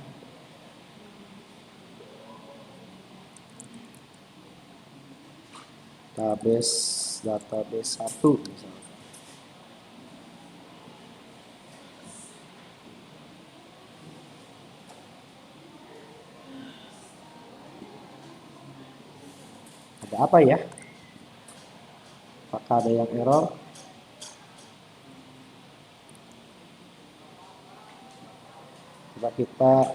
Database 1 misalnya. Ada apa ya? Apakah ada yang error? Coba kita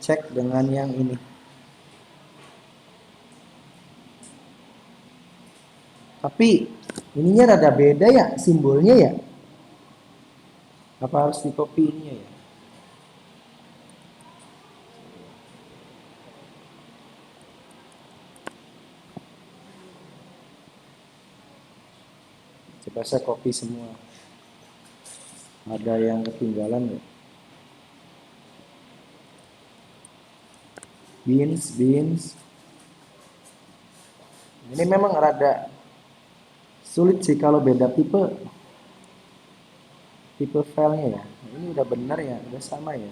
cek dengan yang ini. Tapi ininya rada beda ya simbolnya ya. Apa harus di copy ininya ya? Coba saya copy semua. Ada yang ketinggalan ya? Bins. Ini memang rada sulit sih kalau beda tipe filenya ya. Ini udah benar ya, udah sama ya.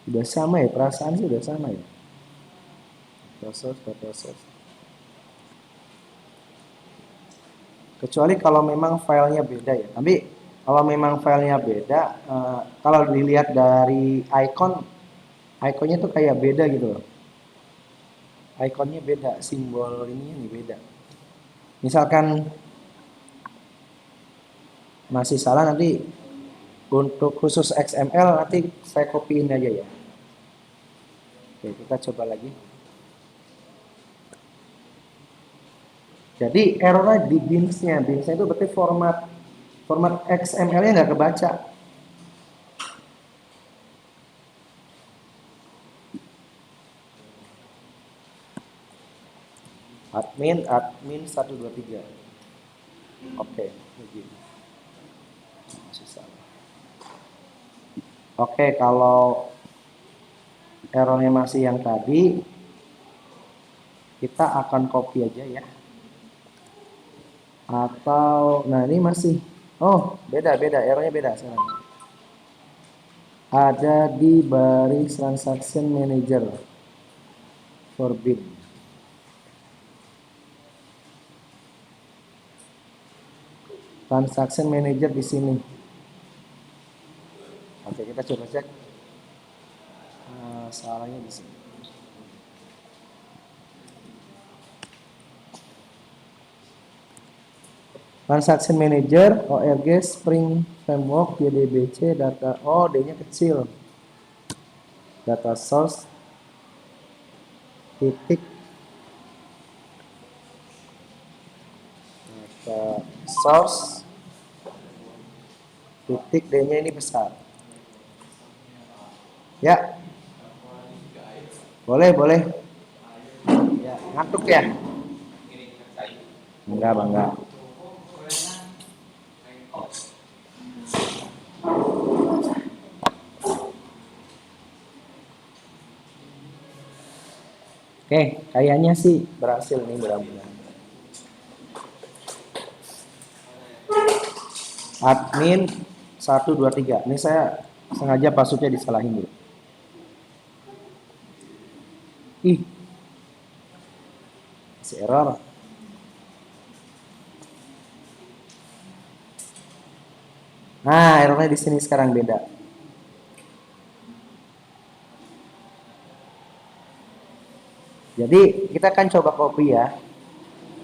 Udah sama ya, perasaan sih udah sama ya. Data source. Kecuali kalau memang filenya beda ya. Tapi kalau memang filenya beda, kalau dilihat dari ikonnya tuh kayak beda gitu loh. Ikonnya beda, simbol ini beda. Misalkan masih salah nanti untuk khusus XML nanti saya copyin aja ya. Oke, kita coba lagi. Jadi errornya di binsnya itu berarti format XML-nya nggak kebaca. Admin 123. Oke, begini. Masih salah. Oke, kalau errornya masih yang tadi, kita akan copy aja ya. Atau, nah ini masih, oh beda, errornya beda sekarang. Ada di baris transaction manager, forbid. Transaction manager di sini. Oke, kita coba cek. Salahnya di sini. Transaction Manager, ORG, Spring Framework, JDBC, data, oh D-nya kecil. Data source, titik, data source, titik D-nya ini besar. Ya, boleh. Ya, ngantuk ya? Enggak, bangga. Oke, kayaknya sih berhasil nih mudah-mudahan. Admin 123. Ini saya sengaja passwordnya disalahin dulu. Ih, masih error. Nah, errornya di sini sekarang beda. Jadi kita akan coba copy ya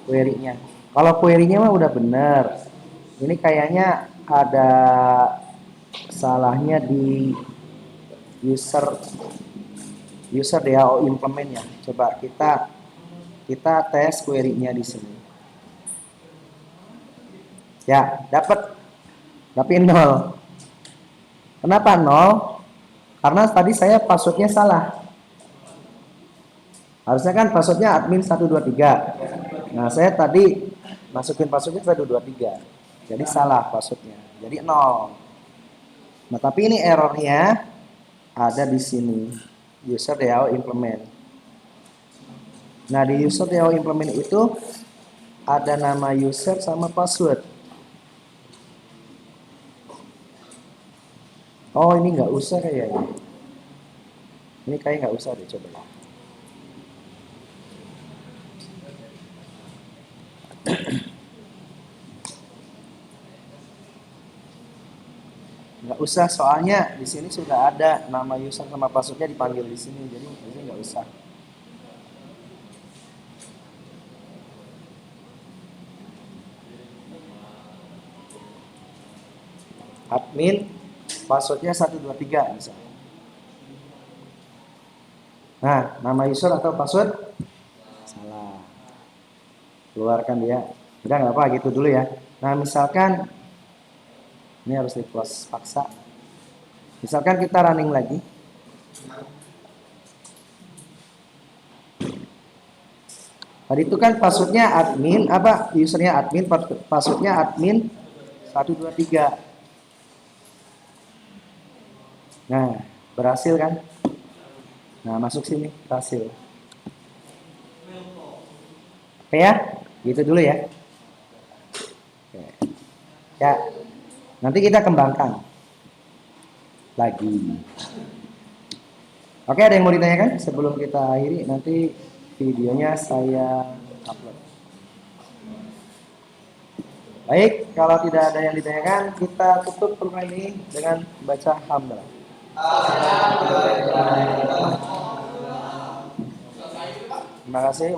query-nya. Kalau query-nya mah udah bener. Ini kayaknya ada salahnya di user DAO implementnya. Coba kita tes query-nya di sini. Ya, dapat. Tapi 0. Kenapa 0? Karena tadi saya passwordnya salah. Harusnya kan passwordnya admin 123. Nah, saya tadi masukin passwordnya 123. Jadi salah passwordnya. Jadi 0. Nah, tapi ini errornya ada di sini. User DAO implement. Nah, di user DAO implement itu ada nama user sama password. Oh, ini nggak usah kayaknya. Ini kayak nggak usah deh, coba. Nggak usah, soalnya di sini sudah ada nama user sama passwordnya dipanggil di sini, jadi ini nggak usah. Admin passwordnya 123 misalnya. Nah, nama user atau password salah. Keluarkan dia. Udah nggak apa gitu dulu ya. Nah, misalkan ini harus di close paksa. Misalkan kita running lagi. Tadi itu kan passwordnya admin, apa usernya admin, passwordnya admin 123. Nah, berhasil kan? Nah, masuk sini, berhasil. Oke ya, gitu dulu ya. Oke. Ya, nanti kita kembangkan lagi. Oke, ada yang mau ditanyakan sebelum kita akhiri? Nanti videonya saya upload. Baik, kalau tidak ada yang ditanyakan, kita tutup pertemuan ini dengan baca hamdalah. Terima kasih.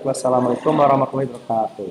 Wassalamualaikum warahmatullahi wabarakatuh.